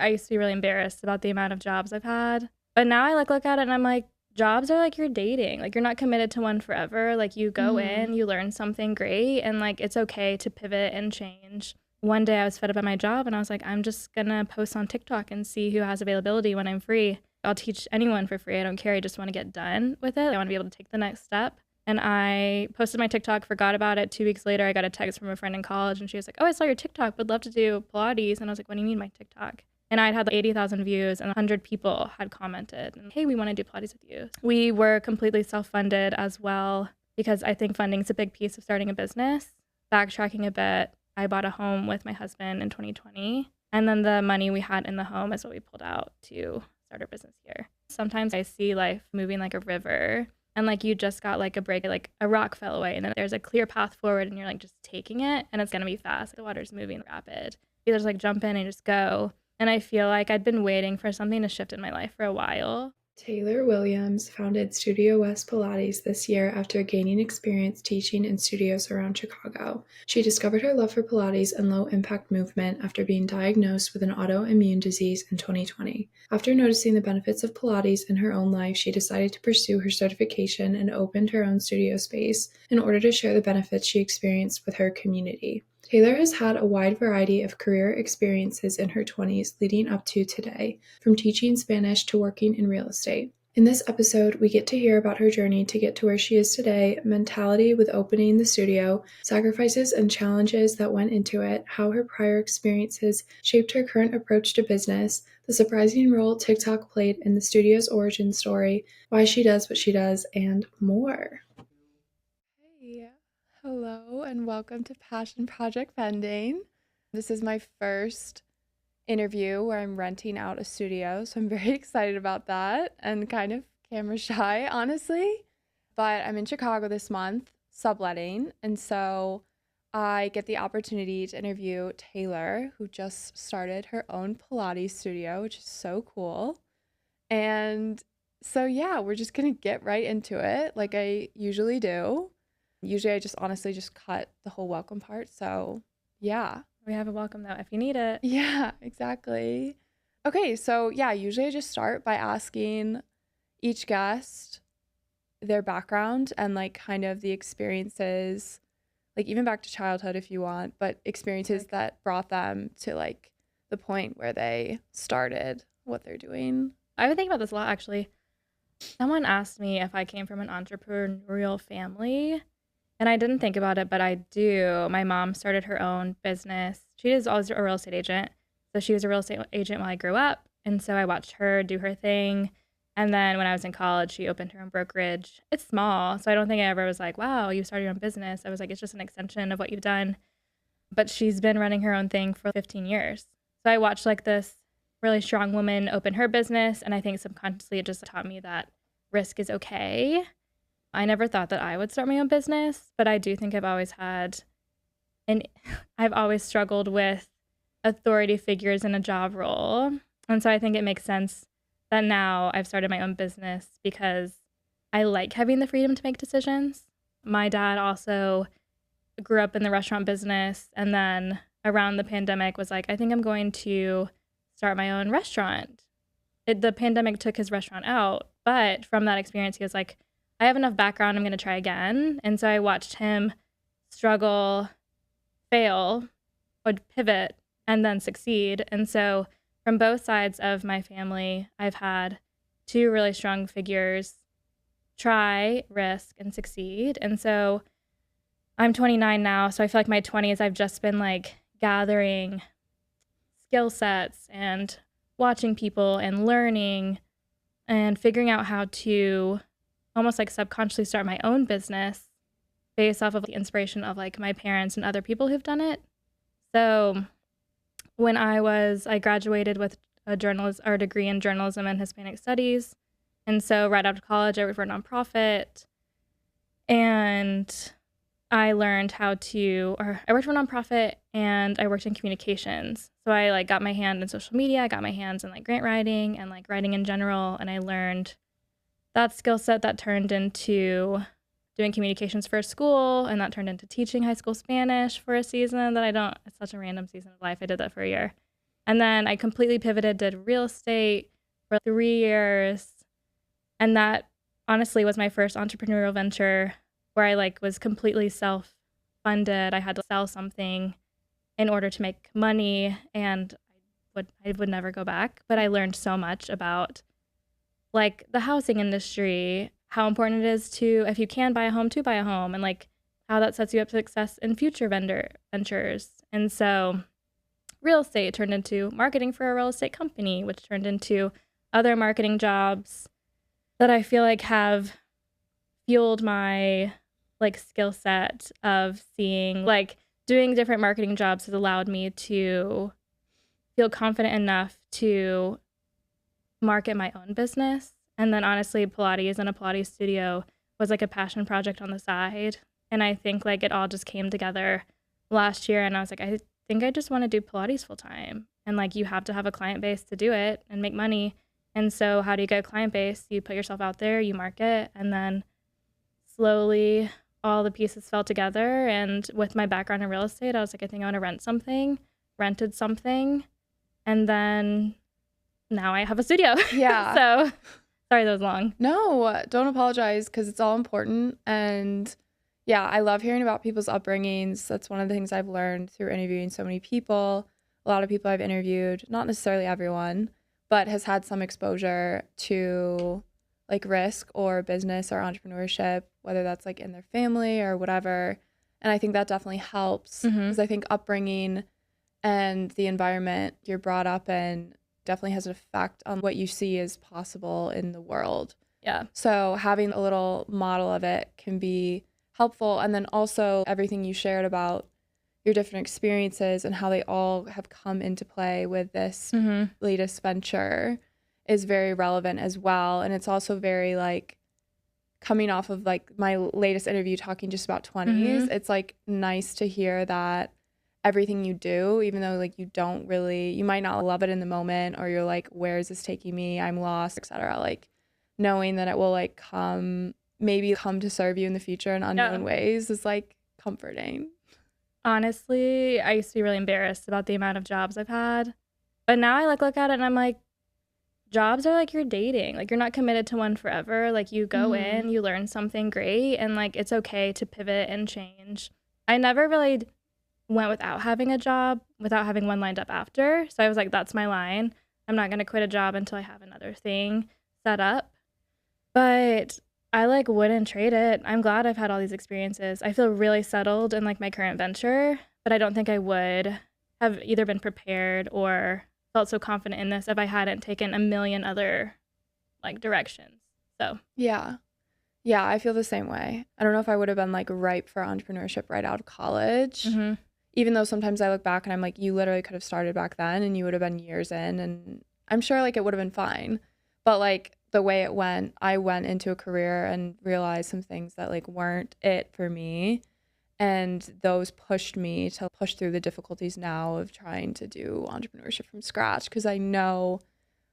I used to be really embarrassed about the amount of jobs I've had. But now I look at it and I'm like, jobs are like you're dating. Like you're not committed to one forever. Like you go in, you learn something great, and like it's okay to pivot and change. One day I was fed up at my job and I was like, I'm just gonna post on TikTok and see who has availability when I'm free. I'll teach anyone for free. I don't care. I just want to get done with it. I want to be able to take the next step. And I posted my TikTok, forgot about it. 2 weeks later, I got a text from a friend in college and she was like, oh, I saw your TikTok. Would love to do Pilates. And I was like, what do you mean my TikTok? And I'd had like 80,000 views and 100 people had commented, and, hey, we want to do Pilates with you. We were completely self-funded as well because I think funding is a big piece of starting a business. Backtracking a bit, I bought a home with my husband in 2020. And then the money we had in the home is what we pulled out to start our business here. Sometimes I see life moving like a river and like you just got like a break, like a rock fell away and then there's a clear path forward and you're like just taking it and it's going to be fast. The water's moving rapid. You just like jump in and just go. And I feel like I'd been waiting for something to shift in my life for a while. Tayllor Williams founded Studio West Pilates this year after gaining experience teaching in studios around Chicago. She discovered her love for Pilates and low-impact movement after being diagnosed with an autoimmune disease in 2020. After noticing the benefits of Pilates in her own life, she decided to pursue her certification and opened her own studio space in order to share the benefits she experienced with her community. Tayllor has had a wide variety of career experiences in her 20s leading up to today, from teaching Spanish to working in real estate. In this episode, we get to hear about her journey to get to where she is today, mentality with opening the studio, sacrifices and challenges that went into it, how her prior experiences shaped her current approach to business, the surprising role TikTok played in the studio's origin story, why she does what she does, and more. Hey. Hello and welcome to Passion Project Pending. This is my first interview where I'm renting out a studio, so I'm very excited about that and kind of camera shy, honestly. But I'm in Chicago this month, subletting, and so I get the opportunity to interview Tayllor, who just started her own Pilates studio, which is so cool. And so yeah, we're just gonna get right into it like I usually do. Usually I just honestly just cut the whole welcome part. So yeah. We have a welcome though if you need it. Yeah, exactly. Okay, so yeah, usually I just start by asking each guest their background and like kind of the experiences, like even back to childhood if you want, but experiences that brought them to like the point where they started what they're doing. I've been thinking about this a lot actually. Someone asked me if I came from an entrepreneurial family. And I didn't think about it, but I do. My mom started her own business. She is always a real estate agent. So she was a real estate agent while I grew up. And so I watched her do her thing. And then when I was in college, she opened her own brokerage. It's small. So I don't think I ever was like, wow, you started your own business. I was like, it's just an extension of what you've done. But she's been running her own thing for 15 years. So I watched like this really strong woman open her business. And I think subconsciously it just taught me that risk is okay. I never thought that I would start my own business, but I do think I've always struggled with authority figures in a job role. And so I think it makes sense that now I've started my own business because I like having the freedom to make decisions. My dad also grew up in the restaurant business and then around the pandemic was like, I think I'm going to start my own restaurant. The pandemic took his restaurant out, but from that experience, he was like, I have enough background, I'm going to try again. And so I watched him struggle, fail, would pivot, and then succeed. And so from both sides of my family, I've had two really strong figures try, risk, and succeed. And so I'm 29 now, so I feel like my 20s, I've just been like gathering skill sets and watching people and learning and figuring out how to almost like subconsciously start my own business based off of the inspiration of like my parents and other people who've done it. So when I graduated with a degree in journalism and Hispanic studies. And so right after college, I worked for a nonprofit and I learned I worked for a nonprofit and I worked in communications. So I like got my hand in social media, I got my hands in like grant writing and like writing in general. And I learned that skill set that turned into doing communications for a school, and that turned into teaching high school Spanish for a season it's such a random season of life. I did that for a year. And then I completely pivoted, did real estate for 3 years. And that honestly was my first entrepreneurial venture where I like was completely self-funded. I had to sell something in order to make money, and I would never go back. But I learned so much about like the housing industry, how important it is to, if you can buy a home, to buy a home, and like how that sets you up for success in future ventures. And so real estate turned into marketing for a real estate company, which turned into other marketing jobs that I feel like have fueled my like skill set of seeing, like doing different marketing jobs has allowed me to feel confident enough to market my own business. And then honestly, Pilates and a Pilates studio was like a passion project on the side. And I think like it all just came together last year. And I was like, I think I just want to do Pilates full time. And like you have to have a client base to do it and make money. And so how do you get a client base? You put yourself out there, you market, and then slowly all the pieces fell together. And with my background in real estate, I was like, I think I want to rented something. And then now I have a studio. Yeah. So sorry that was long. No, don't apologize, because it's all important. And yeah, I love hearing about people's upbringings. That's one of the things I've learned through interviewing so many people. A lot of people I've interviewed, not necessarily everyone, but has had some exposure to like risk or business or entrepreneurship, whether that's like in their family or whatever. And I think that definitely helps, because I think upbringing and the environment you're brought up in definitely has an effect on what you see as possible in the world. Yeah. So having a little model of it can be helpful. And then also everything you shared about your different experiences and how they all have come into play with this latest venture is very relevant as well. And it's also very like coming off of like my latest interview talking just about 20s. It's like nice to hear that everything you do, even though like you might not love it in the moment, or you're like, where is this taking me? I'm lost, etc. Like knowing that it will like come to serve you in the future in unknown ways is like comforting. Honestly, I used to be really embarrassed about the amount of jobs I've had. But now I like look at it and I'm like, jobs are like you're dating. Like you're not committed to one forever. Like you go in, you learn something great, and like it's okay to pivot and change. I never really went without having a job, without having one lined up after. So I was like, that's my line. I'm not going to quit a job until I have another thing set up. But I like wouldn't trade it. I'm glad I've had all these experiences. I feel really settled in like my current venture, but I don't think I would have either been prepared or felt so confident in this if I hadn't taken a million other like directions. So yeah, I feel the same way. I don't know if I would have been like ripe for entrepreneurship right out of college. Even though sometimes I look back and I'm like, you literally could have started back then and you would have been years in, and I'm sure like it would have been fine. But like the way it went, I went into a career and realized some things that like weren't it for me. And those pushed me to push through the difficulties now of trying to do entrepreneurship from scratch, because I know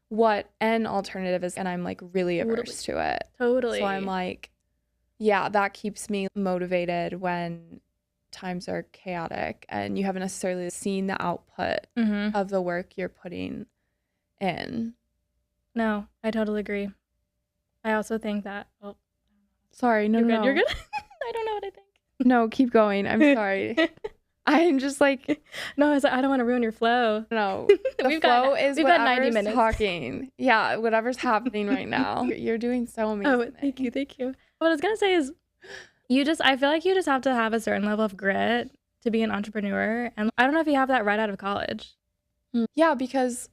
what an alternative is and I'm like really averse to it. Totally. So I'm like, yeah, that keeps me motivated when times are chaotic and you haven't necessarily seen the output of the work you're putting in. No, I totally agree. I also think that, sorry, no, you're good. I don't know what I think. No, keep going. I'm sorry. I'm just like, no, I don't want to ruin your flow. No, the flow is we've got 90 whatever's minutes. talking. Yeah, whatever's happening right now. You're doing so amazing. Oh, thank you. What I was gonna say is, I feel like you just have to have a certain level of grit to be an entrepreneur, and I don't know if you have that right out of college. Yeah, because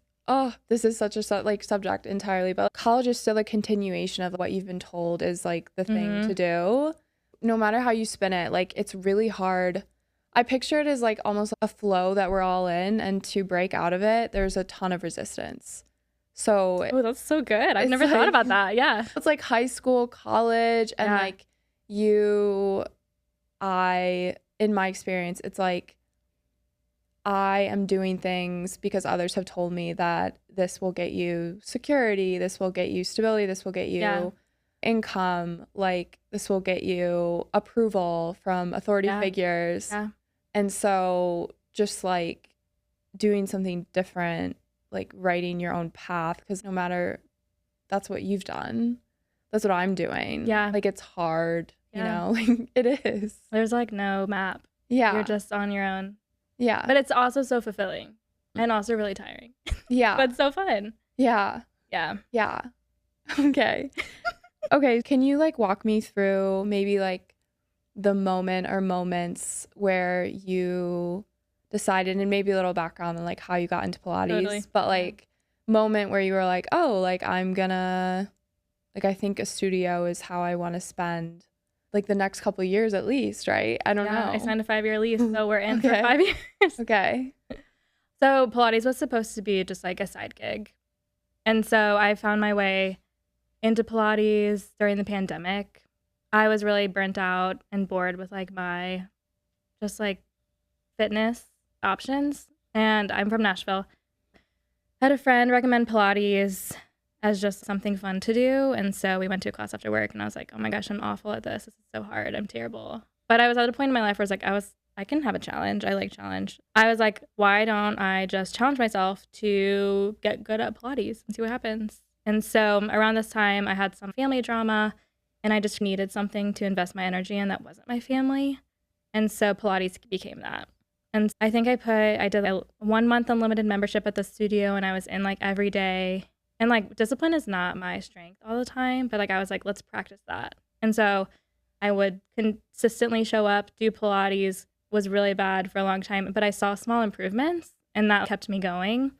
this is such a subject entirely, but college is still a continuation of what you've been told is like the thing to do. No matter how you spin it, like it's really hard. I picture it as like almost a flow that we're all in, and to break out of it, there's a ton of resistance. So that's so good. I've never thought about that. Yeah. It's like high school, college, and like in my experience, it's like I am doing things because others have told me that this will get you security, this will get you stability, this will get you income, like this will get you approval from authority figures. And so just like doing something different, like writing your own path, because no matter, that's what you've done. That's what I'm doing. Yeah. Like, it's hard, you Yeah. know, like it is. There's like no map. Yeah. You're just on your own. Yeah. But it's also so fulfilling and also really tiring. Yeah. But so fun. Yeah. Yeah. Yeah. Okay. Okay. Can you like walk me through maybe like the moment or moments where you decided, and maybe a little background on like how you got into Pilates, Totally. but like moment where you were like, oh, like I'm gonna, like I think a studio is how I want to spend like the next couple of years at least, right? I don't know. I signed a 5-year lease, so we're in for Okay. 5 years. Okay. So Pilates was supposed to be just like a side gig. And so I found my way into Pilates during the pandemic. I was really burnt out and bored with like my just like fitness options. And I'm from Nashville. I had a friend recommend Pilates as just something fun to do. And so we went to a class after work and I was like, oh my gosh, I'm awful at this. This is so hard. I'm terrible. But I was at a point in my life where I was like, I can have a challenge. I like challenge. I was like, why don't I just challenge myself to get good at Pilates and see what happens? And so around this time, I had some family drama and I just needed something to invest my energy in that wasn't my family. And so Pilates became that. And I think I did a 1 month unlimited membership at the studio and I was in like every day. And like discipline is not my strength all the time, but like I was like, let's practice that. And so I would consistently show up, do Pilates, was really bad for a long time, but I saw small improvements and that kept me going.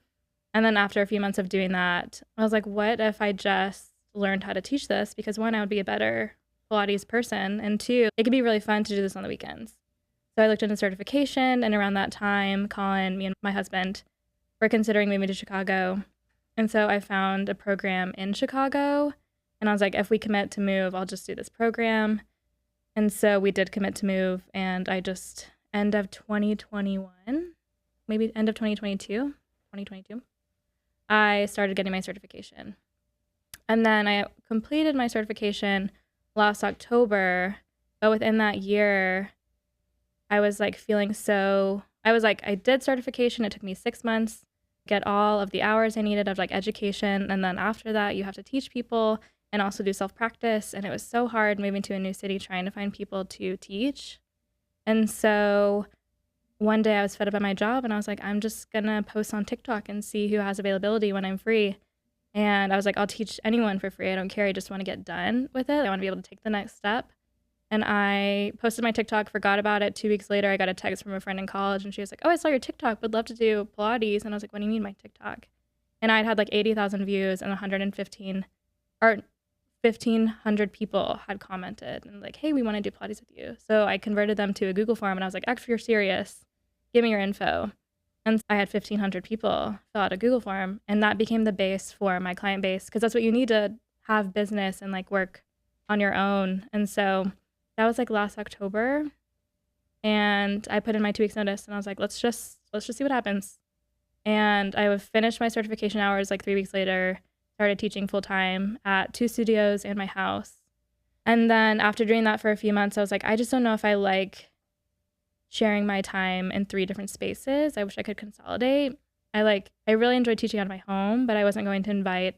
And then after a few months of doing that, I was like, what if I just learned how to teach this? Because one, I would be a better Pilates person. And two, it could be really fun to do this on the weekends. So I looked into certification, and around that time, Colin, me and my husband were considering moving to Chicago. And so I found a program in Chicago and I was like, if we commit to move, I'll just do this program. And so we did commit to move, and I just end of 2021, maybe end of 2022, I started getting my certification. And then I completed my certification last October, but within that year, I was like I did certification. It took me 6 months, get all of the hours I needed of like education. And then after that, you have to teach people and also do self-practice. And it was so hard moving to a new city, trying to find people to teach. And so one day I was fed up at my job and I was like, I'm just going to post on TikTok and see who has availability when I'm free. And I was like, I'll teach anyone for free. I don't care. I just want to get done with it. I want to be able to take the next step. And I posted my TikTok, forgot about it. 2 weeks later, I got a text from a friend in college and she was like, oh, I saw your TikTok. Would love to do Pilates. And I was like, what do you mean my TikTok? And I'd had like 80,000 views and 1,500 people had commented and like, hey, we want to do Pilates with you. So I converted them to a Google form and I was like, if you're serious, give me your info. And I had 1,500 people fill out a Google form, and that became the base for my client base, because that's what you need to have business and like work on your own. And so that was like last October, and I put in my 2 weeks notice and I was like, let's just see what happens. And I would finish my certification hours like 3 weeks later, started teaching full time at 2 studios and my house. And then after doing that for a few months, I was like, I just don't know if I like sharing my time in 3 different spaces. I wish I could consolidate. I really enjoyed teaching out of my home, but I wasn't going to invite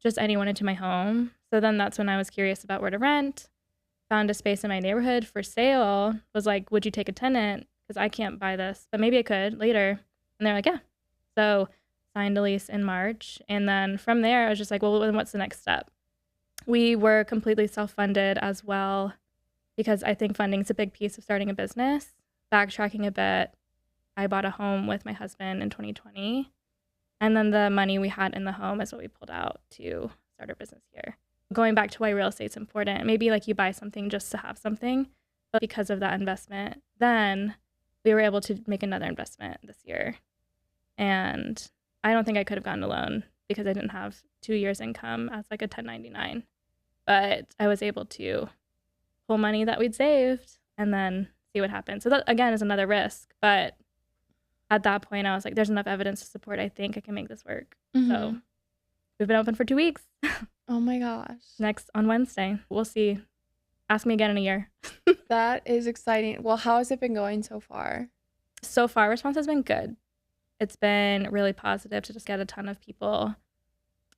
just anyone into my home. So then that's when I was curious about where to rent, found a space in my neighborhood for sale, was like, would you take a tenant? Because I can't buy this, but maybe I could later. And they're like, yeah. So signed a lease in March. And then from there, I was just like, well, then what's the next step? We were completely self-funded as well, because I think funding is a big piece of starting a business. Backtracking a bit, I bought a home with my husband in 2020. And then the money we had in the home is what we pulled out to start our business here. Going back to why real estate's important, maybe like you buy something just to have something, but because of that investment, then we were able to make another investment this year. And I don't think I could have gotten a loan because I didn't have 2 years income as like a 1099. But I was able to pull money that we'd saved and then see what happens. So that, again, is another risk. But at that point, I was like, there's enough evidence to support. I think I can make this work. Mm-hmm. So we've been open for 2 weeks. Oh my gosh. Next on Wednesday. We'll see. Ask me again in a year. That is exciting. Well, how has it been going so far? So far, response has been good. it's been really positive to just get a ton of people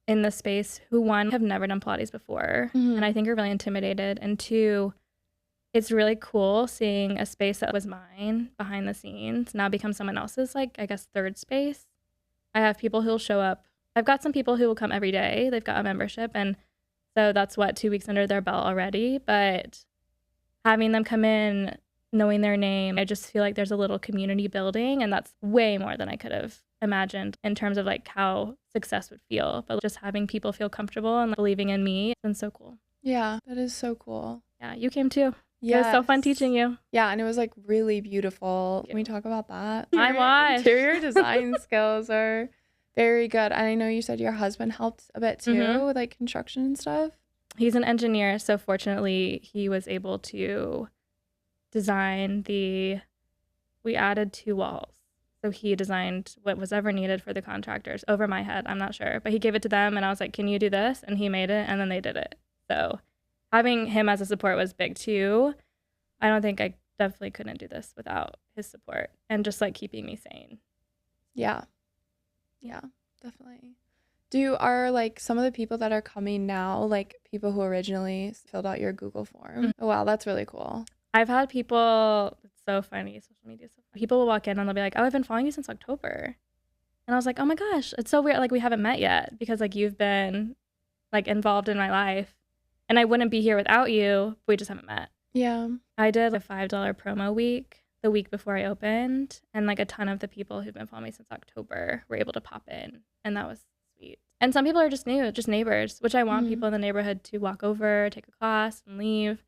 in the space who, one, have never done Pilates before, and I think are really intimidated, and two, it's really cool seeing a space that was mine behind the scenes now become someone else's, like, I guess, third space. I have people who'll show up. I've got some people who will come every day. They've got a membership, and so that's 2 weeks under their belt already. But having them come in, knowing their name, I just feel like there's a little community building, and that's way more than I could have imagined in terms of like how success would feel. But just having people feel comfortable and believing in me, it's been so cool. Yeah, that is so cool. Yeah, you came too. Yeah, it was so fun teaching you. Yeah, and it was like really beautiful. Can we talk about that? I watched. Interior design skills are very good. And I know you said your husband helped a bit too with like construction and stuff. He's an engineer, so fortunately he was able to design we added 2 walls. So he designed what was ever needed for the contractors over my head. I'm not sure, but he gave it to them and I was like, can you do this? And he made it, and then they did it. So having him as a support was big too. I don't think I definitely couldn't do this without his support and just like keeping me sane. Yeah. Yeah, definitely. Are like some of the people that are coming now, like people who originally filled out your Google form? Oh, wow, that's really cool. I've had people, it's so funny, social media stuff. People will walk in and they'll be like, oh, I've been following you since October. And I was like, oh my gosh, it's so weird. Like we haven't met yet because like you've been like involved in my life. And I wouldn't be here without you, but we just haven't met. Yeah. I did a $5 promo week the week before I opened, and like a ton of the people who've been following me since October were able to pop in, and that was sweet. And some people are just new, just neighbors, which I want people in the neighborhood to walk over, take a class, and leave.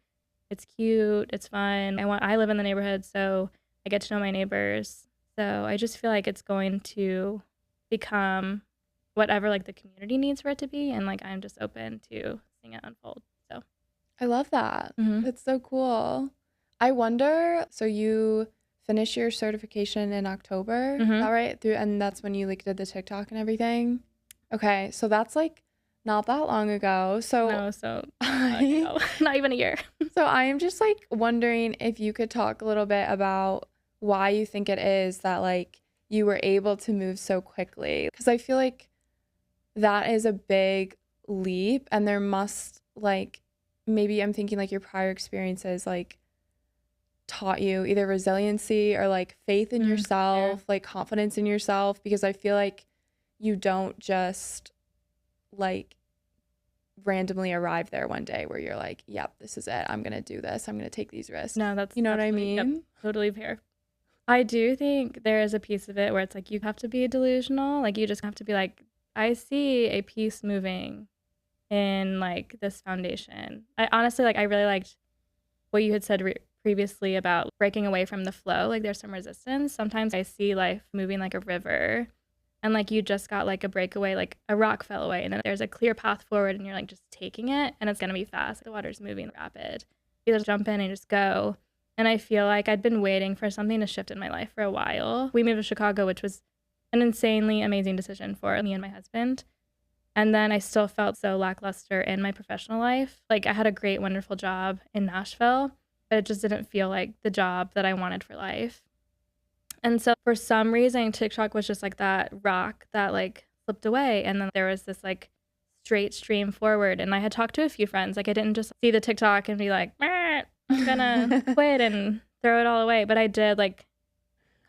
It's cute, it's fun. I live in the neighborhood, so I get to know my neighbors. So I just feel like it's going to become whatever like the community needs for it to be, and like I'm just open to seeing it unfold. So I love that. It's so cool. I wonder, so you finished your certification in October, is that right? And that's when you like did the TikTok and everything? Okay, so that's like not that long ago. So no, not even a year. So I am just like wondering if you could talk a little bit about why you think it is that like you were able to move so quickly. Because I feel like that is a big leap, and there must like, maybe I'm thinking like your prior experiences like taught you either resiliency or like faith in yourself, like confidence in yourself, because I feel like you don't just like randomly arrive there one day where you're like, yep, this is it, I'm gonna do this, I'm gonna take these risks. No, that's, you know what I mean? Yep, totally fair. I do think there is a piece of it where it's like you have to be delusional, like you just have to be like, I see a piece moving in like this foundation. I honestly, like, I really liked what you had said previously about breaking away from the flow. Like there's some resistance. Sometimes I see life moving like a river, and like you just got like a breakaway, like a rock fell away, and then there's a clear path forward, and you're like just taking it, and it's gonna be fast. The water's moving rapid. You just jump in and just go. And I feel like I'd been waiting for something to shift in my life for a while. We moved to Chicago, which was an insanely amazing decision for me and my husband. And then I still felt so lackluster in my professional life. Like I had a great, wonderful job in Nashville, but it just didn't feel like the job that I wanted for life. And so for some reason, TikTok was just like that rock that like slipped away. And then there was this like straight stream forward. And I had talked to a few friends. Like I didn't just see the TikTok and be like, I'm gonna quit and throw it all away. But I did, like,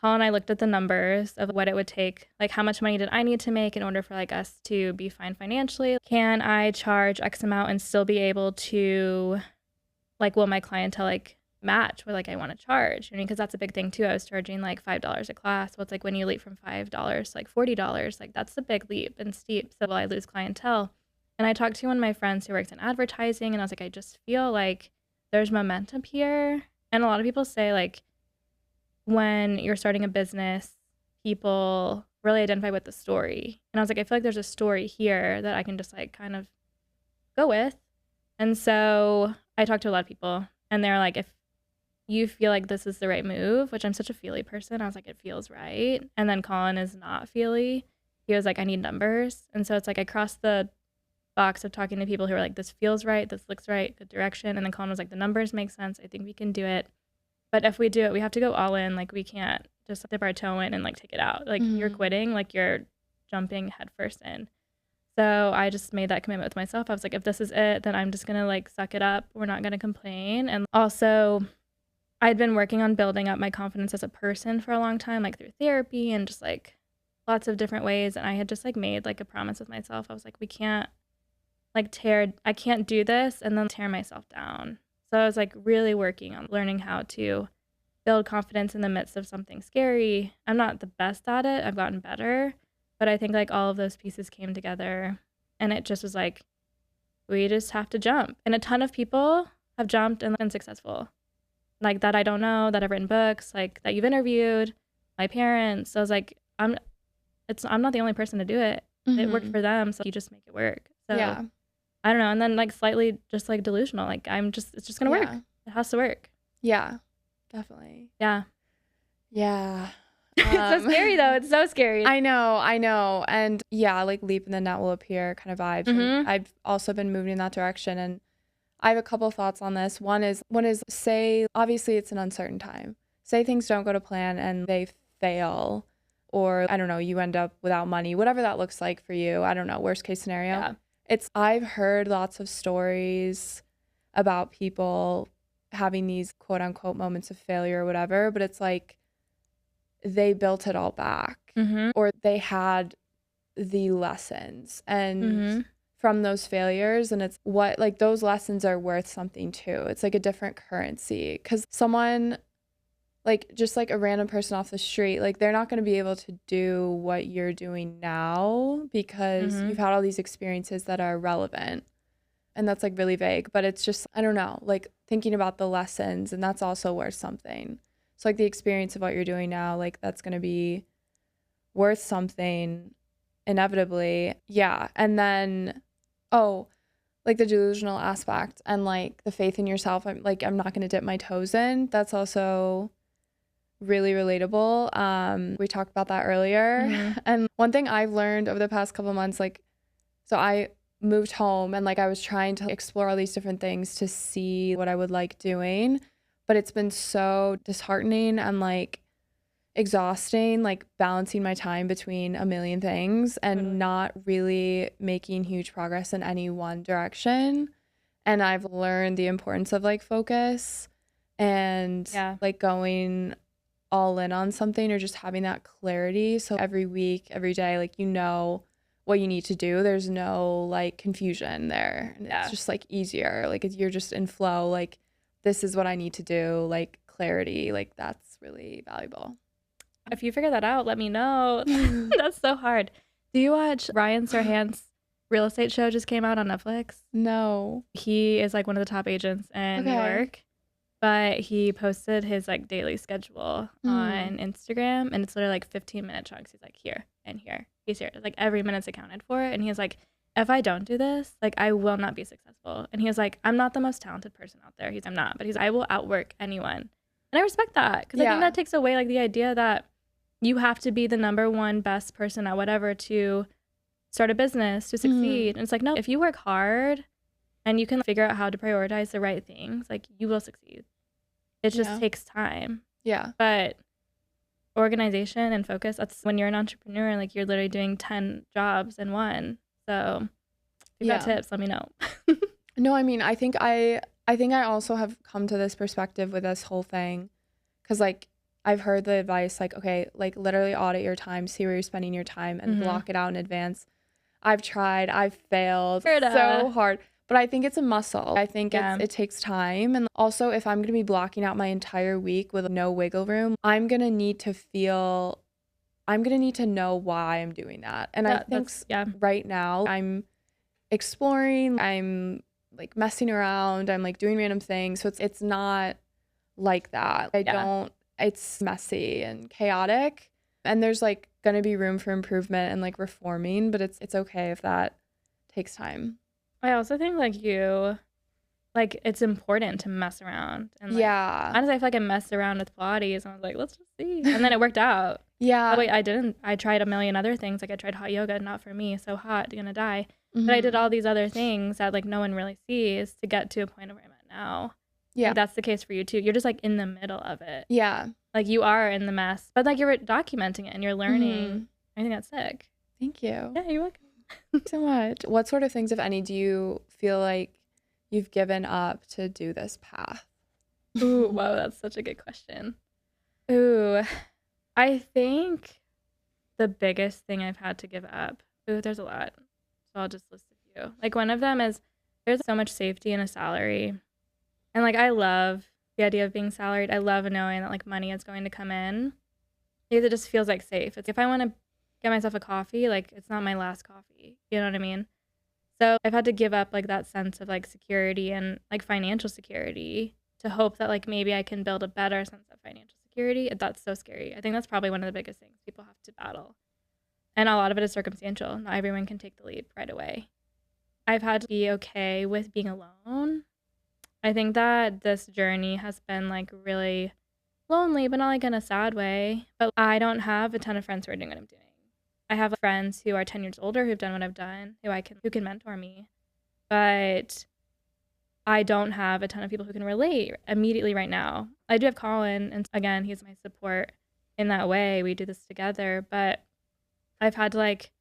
Colin and I looked at the numbers of what it would take. Like, how much money did I need to make in order for, like, us to be fine financially? Can I charge X amount and still be able to, like, will my clientele, like, match what, like, I want to charge? You know, because that's a big thing, too. I was charging, like, $5 a class. Well, it's like when you leap from $5 to, like, $40, like, that's a big leap and steep. So will I lose clientele? And I talked to one of my friends who works in advertising, and I was like, I just feel like there's momentum here. And a lot of people say like when you're starting a business, people really identify with the story. And I was like, I feel like there's a story here that I can just like kind of go with. And so I talked to a lot of people, and they're like, if you feel like this is the right move, which I'm such a feely person, I was like, it feels right. And then Colin is not feely. He was like, I need numbers. And so it's like I crossed the box of talking to people who are like, this feels right, this looks right, good direction. And then Colin was like, the numbers make sense, I think we can do it. But if we do it, we have to go all in. Like we can't just dip our toe in and like take it out. Like you're quitting, like you're jumping headfirst in. So I just made that commitment with myself. I was like, if this is it, then I'm just gonna like suck it up. We're not gonna complain. And also I'd been working on building up my confidence as a person for a long time, like through therapy and just like lots of different ways. And I had just like made like a promise with myself. I was like, we can't like I can't do this and then tear myself down. So I was like really working on learning how to build confidence in the midst of something scary. I'm not the best at it. I've gotten better, but I think like all of those pieces came together and it just was like, we just have to jump. And a ton of people have jumped and been successful. Like that I don't know, that I've written books, like that you've interviewed, my parents. So I was like, I'm not the only person to do it. It worked for them, so you just make it work. So Yeah. I don't know. And then like slightly just like delusional. Like it's just gonna work. It has to work. Yeah, definitely. Yeah. Yeah. It's so scary though. It's so scary. I know. And yeah, like leap and the net will appear kind of vibes. And I've also been moving in that direction. And I have a couple thoughts on this. One is say, obviously it's an uncertain time. Say things don't go to plan and they fail, or I don't know, you end up without money, whatever that looks like for you. I don't know, worst case scenario. Yeah. I've heard lots of stories about people having these quote unquote moments of failure or whatever, but it's like they built it all back or they had the lessons and from those failures, and it's what like those lessons are worth something too. It's like a different currency, because someone like just like a random person off the street, like they're not going to be able to do what you're doing now because you've had all these experiences that are relevant. And that's like really vague, but it's just, I don't know, like thinking about the lessons, and that's also worth something. So like the experience of what you're doing now, like that's going to be worth something inevitably. Yeah. And then, like the delusional aspect and like the faith in yourself, I'm not going to dip my toes in. That's also really relatable. We talked about that earlier. And one thing I've learned over the past couple of months, like, so I moved home and like I was trying to explore all these different things to see what I would like doing, but it's been so disheartening and like exhausting, like balancing my time between a million things and not really making huge progress in any one direction. And I've learned the importance of like focus and like going all in on something, or just having that clarity. So every week, every day, like you know what you need to do. There's no like confusion there. And it's just like easier. Like you're just in flow. Like this is what I need to do. Like clarity. Like that's really valuable. If you figure that out, let me know. That's so hard. Do you watch Ryan Serhant's real estate show just came out on Netflix? No. He is like one of the top agents in New York, but he posted his like daily schedule on Instagram, and it's literally like 15-minute chunks. He's like here and here. He's here. Like every minute's accounted for. And he's like, if I don't do this, like I will not be successful. And he was like, I'm not the most talented person out there. I'm not, but I will outwork anyone. And I respect that, because I think that takes away like the idea that you have to be the number one best person at whatever to start a business, to succeed. And it's like, no, if you work hard and you can figure out how to prioritize the right things, like you will succeed. It just takes time. Yeah. But organization and focus, that's when you're an entrepreneur, like you're literally doing 10 jobs in one. So if you got tips, let me know. No, I mean, I think I also have come to this perspective with this whole thing, because like I've heard the advice like, okay, like literally audit your time, see where you're spending your time, and block it out in advance. I've tried, I've failed so hard, but I think it's a muscle. I think it takes time. And also, if I'm going to be blocking out my entire week with no wiggle room, I'm going to need to know why I'm doing that. And I think right now I'm exploring, I'm like messing around, I'm like doing random things. So it's not like that. It's messy and chaotic, and there's like gonna be room for improvement and like reforming, but it's okay if that takes time. I also think like it's important to mess around, and like, honestly I feel like I messed around with Pilates and I was like, let's just see, and then it worked out. Oh wait, I didn't. I tried a million other things. Like I tried hot yoga, not for me, so hot, gonna die. But I did all these other things that like no one really sees to get to a point where I'm at now. Yeah. Like, that's the case for you too. You're just like in the middle of it. Yeah. Like you are in the mess, but like you're documenting it and you're learning. Mhm. I think that's sick. Thank you. Yeah, you're welcome. So much. What sort of things, if any, do you feel like you've given up to do this path? Ooh, wow, that's such a good question. Ooh, I think the biggest thing I've had to give up. Ooh, there's a lot. So I'll just list a few. Like one of them is there's so much safety in a salary. And like I love the idea of being salaried. I love knowing that like money is going to come in. Because it just feels like safe. It's if I want to get myself a coffee, like it's not my last coffee. You know what I mean? So I've had to give up like that sense of like security and like financial security to hope that like maybe I can build a better sense of financial security. That's so scary. I think that's probably one of the biggest things people have to battle. And a lot of it is circumstantial. Not everyone can take the leap right away. I've had to be okay with being alone. I think that this journey has been like really lonely, but not like in a sad way. But I don't have a ton of friends who are doing what I'm doing. I have friends who are 10 years older who've done what I've done, who can mentor me. But I don't have a ton of people who can relate immediately right now. I do have Colin, and again, he's my support in that way. We do this together, but I've had to like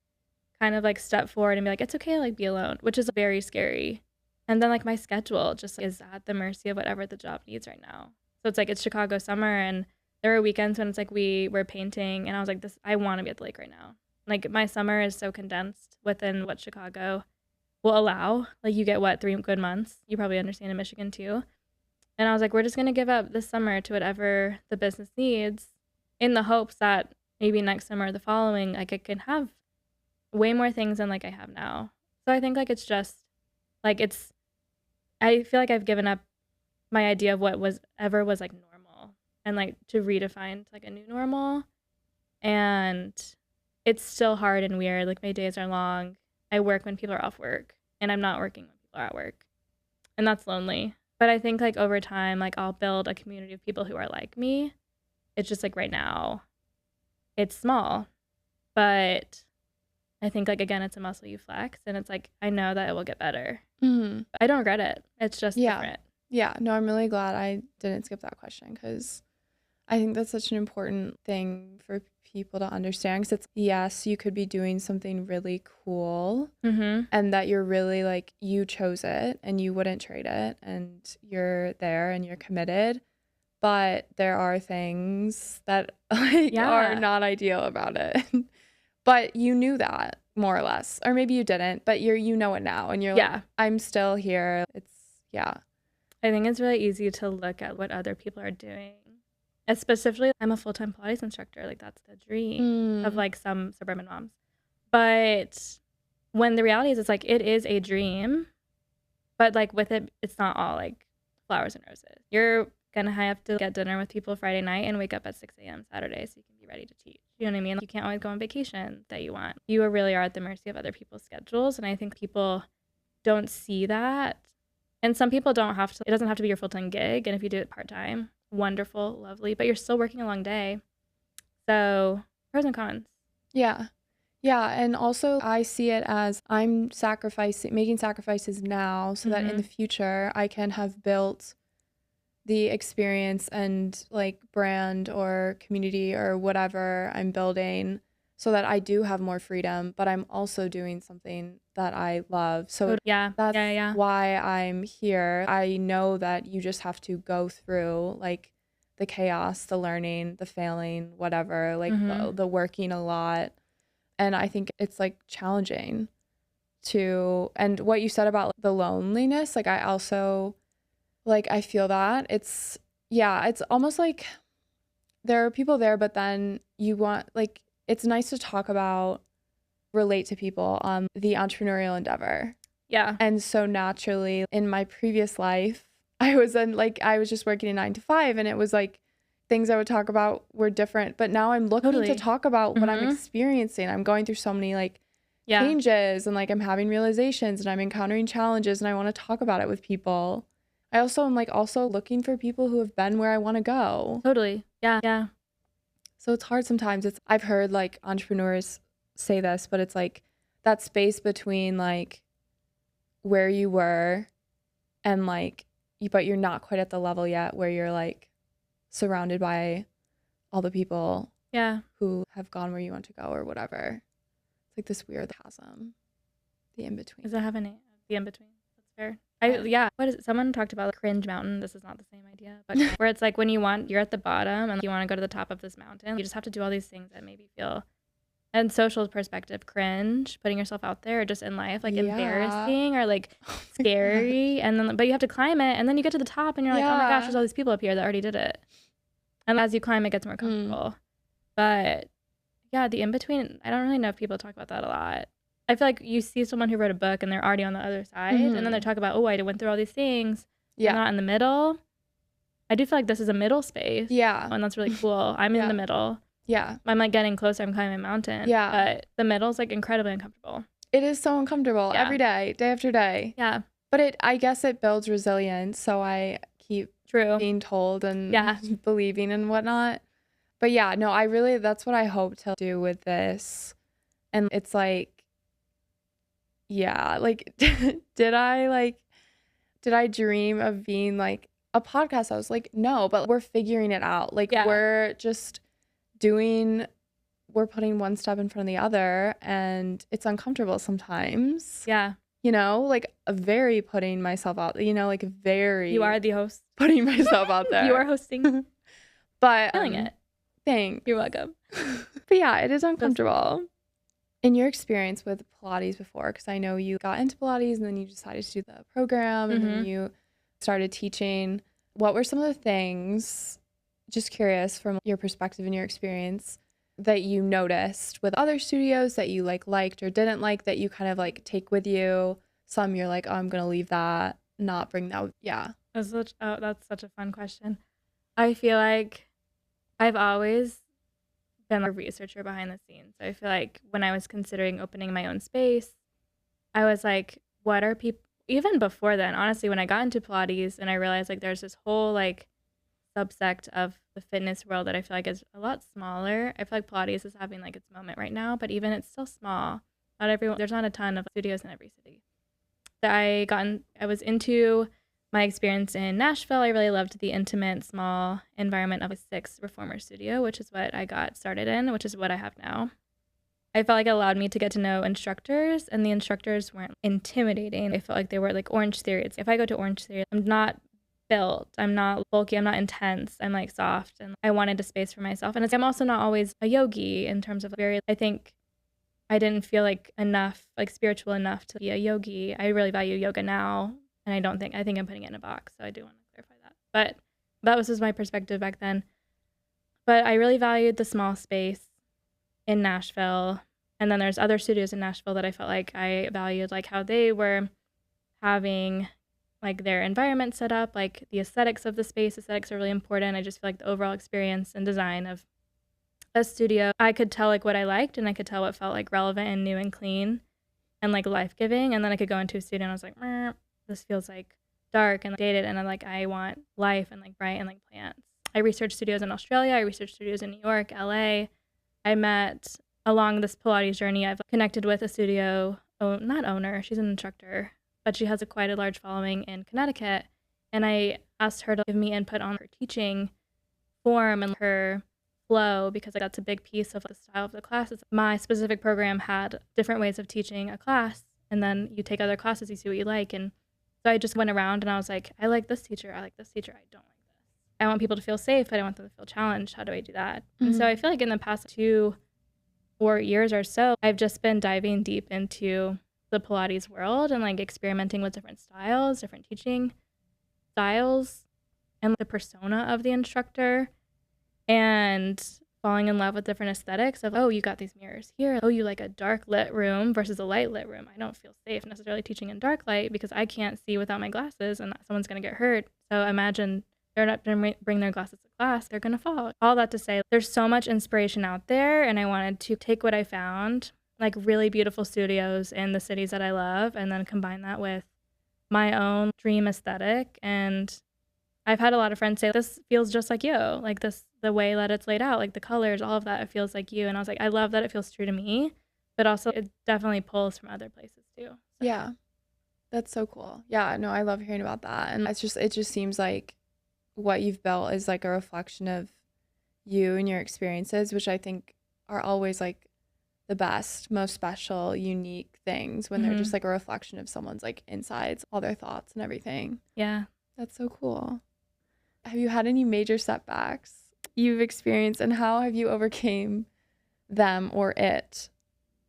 kind of like step forward and be like, it's okay to like be alone, which is very scary. And then like my schedule just is at the mercy of whatever the job needs right now. So it's like it's Chicago summer, and there are weekends when it's like we were painting, and I was like, I want to be at the lake right now. Like my summer is so condensed within what Chicago will allow. Like you get 3 good months. You probably understand in Michigan too. And I was like, we're just gonna give up this summer to whatever the business needs, in the hopes that maybe next summer or the following, like I can have way more things than like I have now. So I think like it's just like I feel like I've given up my idea of what was like normal, and like to redefine like a new normal. And it's still hard and weird. Like my days are long. I work when people are off work, and I'm not working when people are at work. And that's lonely. But I think like over time, like I'll build a community of people who are like me. It's just like right now, it's small. But I think like, again, it's a muscle you flex, and it's like, I know that it will get better. Mm-hmm. I don't regret it. It's just different. Yeah. No, I'm really glad I didn't skip that question, because I think that's such an important thing for people to understand, because it's, yes, you could be doing something really cool, and that you're really like, you chose it and you wouldn't trade it, and you're there and you're committed, but there are things that like are not ideal about it. But you knew that more or less, or maybe you didn't, but you know it now, and you're like, I'm still here. It's I think it's really easy to look at what other people are doing. Especially, I'm a full-time Pilates instructor. Like, that's the dream of, like, some suburban moms. But when the reality is, it's, like, it is a dream. But, like, with it, it's not all, like, flowers and roses. You're going to have to get dinner with people Friday night and wake up at 6 a.m. Saturday so you can be ready to teach. You know what I mean? Like, you can't always go on vacation that you want. You really are at the mercy of other people's schedules. And I think people don't see that. And some people don't have to. It doesn't have to be your full-time gig. And if you do it part-time, wonderful, lovely, but you're still working a long day. So pros and cons. Yeah. And also I see it as I'm making sacrifices now so that in the future I can have built the experience and like brand or community or whatever I'm building, so that I do have more freedom, but I'm also doing something that I love. So that's why I'm here. I know that you just have to go through like the chaos, the learning, the failing, whatever, like the working a lot. And I think it's like challenging and what you said about the loneliness, like I also, like, I feel that it's almost like there are people there, but then you want, like, it's nice to talk about, relate to people on the entrepreneurial endeavor. Yeah. And so naturally in my previous life, I was just working a 9 to 5, and it was like things I would talk about were different, but now I'm looking to talk about what I'm experiencing. I'm going through so many like changes, and like I'm having realizations, and I'm encountering challenges, and I want to talk about it with people. I also am like also looking for people who have been where I want to go. Totally. Yeah. So it's hard sometimes. I've heard like entrepreneurs say this, but it's like that space between like where you were and like but you're not quite at the level yet where you're like surrounded by all the people who have gone where you want to go or whatever. It's like this weird chasm, the in between. Does it have a name? The in between. That's fair. What is it? Someone talked about the cringe mountain. This is not the same idea, but where it's like when you're at the bottom and you want to go to the top of this mountain, you just have to do all these things that maybe feel, and social perspective, cringe, putting yourself out there, or just in life, like embarrassing or like scary, and then but you have to climb it, and then you get to the top, and you're like, oh my gosh, there's all these people up here that already did it, and as you climb, it gets more comfortable. But yeah, the in between, I don't really know if people talk about that a lot. I feel like you see someone who wrote a book and they're already on the other side, and then they talk about, oh, I went through all these things. Yeah. I'm not in the middle. I do feel like this is a middle space. Yeah. And that's really cool. I'm in the middle. Yeah. I'm like getting closer. I'm climbing a mountain. Yeah. But the middle is like incredibly uncomfortable. It is so uncomfortable every day after day. Yeah. But I guess it builds resilience. So I keep being told and believing and whatnot. But yeah, no, that's what I hope to do with this. And it's like, yeah, like, did I dream of being like a podcast host? Like, no, but we're figuring it out. Like, we're putting one step in front of the other, and it's uncomfortable sometimes. Yeah. You know, like very putting myself out, like very. You are the host. Putting myself out there. You are hosting. But. Feeling it. Thanks. You're welcome. But yeah, it is uncomfortable. In your experience with Pilates before, because I know you got into Pilates and then you decided to do the program and then you started teaching, what were some of the things, just curious from your perspective and your experience, that you noticed with other studios that you liked or didn't like, that you kind of like take with you? Some you're like, oh, I'm going to leave that, not bring that. Yeah. That's such a fun question. I feel like I've always been a researcher behind the scenes. So I feel like when I was considering opening my own space, I was like, what are people, even before then, honestly, when I got into Pilates and I realized like there's this whole like subsect of the fitness world that I feel like is a lot smaller. I feel like Pilates is having like its moment right now, but even it's still small. There's not a ton of studios in every city. I was into my experience in Nashville. I really loved the intimate, small environment of a 6 reformer studio, which is what I got started in, which is what I have now. I felt like it allowed me to get to know instructors, and the instructors weren't intimidating. I felt like they were like Orange Theory. If I go to Orange Theory, I'm not built, I'm not bulky, I'm not intense, I'm like soft, and I wanted a space for myself. And I'm also not always a yogi in terms of I think I didn't feel like enough, like spiritual enough to be a yogi. I really value yoga now. And I think I'm putting it in a box. So I do want to clarify that. But that was just my perspective back then. But I really valued the small space in Nashville. And then there's other studios in Nashville that I felt like I valued, like how they were having like their environment set up, like the aesthetics of the space. Aesthetics are really important. I just feel like the overall experience and design of a studio, I could tell like what I liked, and I could tell what felt like relevant and new and clean and like life-giving. And then I could go into a studio and I was like, this feels like dark and dated, and I want life and like bright and like plants. I researched studios in Australia. I researched studios in New York, LA. I met along this Pilates journey. I've connected with a studio, not owner, she's an instructor, but she has quite a large following in Connecticut. And I asked her to give me input on her teaching form and her flow, because that's a big piece of the style of the classes. My specific program had different ways of teaching a class, and then you take other classes, you see what you like. And so I just went around and I was like, I like this teacher, I like this teacher, I don't like this. I want people to feel safe, but I want them to feel challenged. How do I do that? Mm-hmm. And so I feel like in the past 2 or 4 years or so, I've just been diving deep into the Pilates world and like experimenting with different styles, different teaching styles, and the persona of the instructor, and falling in love with different aesthetics of, oh, you got these mirrors here. Oh, you like a dark lit room versus a light lit room. I don't feel safe necessarily teaching in dark light because I can't see without my glasses and someone's going to get hurt. So imagine they're not going to bring their glasses to class. They're going to fall. All that to say, there's so much inspiration out there, and I wanted to take what I found, like really beautiful studios in the cities that I love, and then combine that with my own dream aesthetic. And I've had a lot of friends say, this feels just like you, like this, the way that it's laid out, like the colors, all of that, it feels like you. And I was like, I love that it feels true to me, but also it definitely pulls from other places too. So. Yeah, That's so cool. Yeah, no, I love hearing about that. And it just seems like what you've built is like a reflection of you and your experiences, which I think are always like the best, most special, unique things when they're just like a reflection of someone's like insides, all their thoughts and everything. Yeah. That's so cool. Have you had any major setbacks you've experienced, and how have you overcame them or it,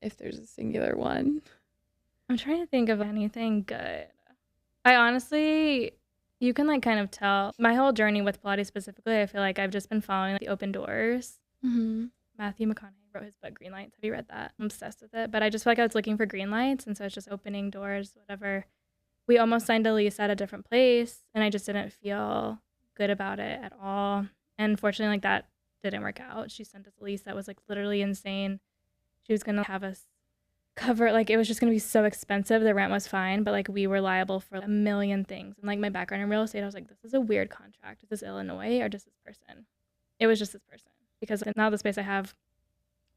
if there's a singular one? I'm trying to think of anything good. I honestly, you can like kind of tell my whole journey with Pilates specifically. I feel like I've just been following like, the open doors. Matthew McConaughey wrote his book Green Lights. Have you read that? I'm obsessed with it. But I just feel like I was looking for green lights, and so it's just opening doors, whatever. We almost signed a lease at a different place, and I just didn't feel good about it at all. And unfortunately, like that didn't work out. She sent us a lease that was like literally insane. She was gonna have us cover, like it was just gonna be so expensive. The rent was fine, but like we were liable for a million things. And like my background in real estate, I was like, this is a weird contract. Is this Illinois or just this person? It was just this person, because now the space I have,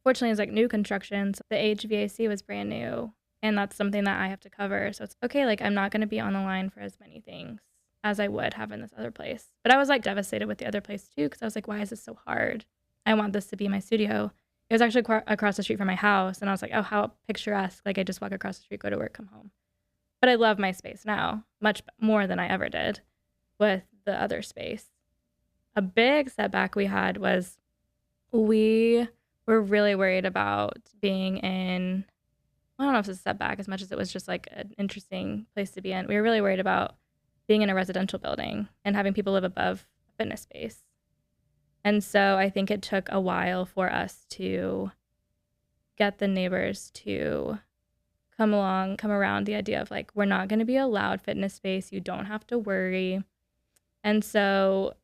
fortunately, is like new construction. So the HVAC was brand new, and that's something that I have to cover. So it's okay. Like I'm not gonna be on the line for as many things as I would have in this other place. But I was like devastated with the other place too, because I was like, why is this so hard? I want this to be my studio. It was actually across the street from my house, and I was like, oh, how picturesque. Like I just walk across the street, go to work, come home. But I love my space now much more than I ever did with the other space. A big setback we had was we were really worried about being in, I don't know if it's a setback as much as it was just like an interesting place to be in. We were really worried about being in a residential building and having people live above a fitness space. And so I think it took a while for us to get the neighbors to come around the idea of like, we're not going to be a loud fitness space. You don't have to worry. And so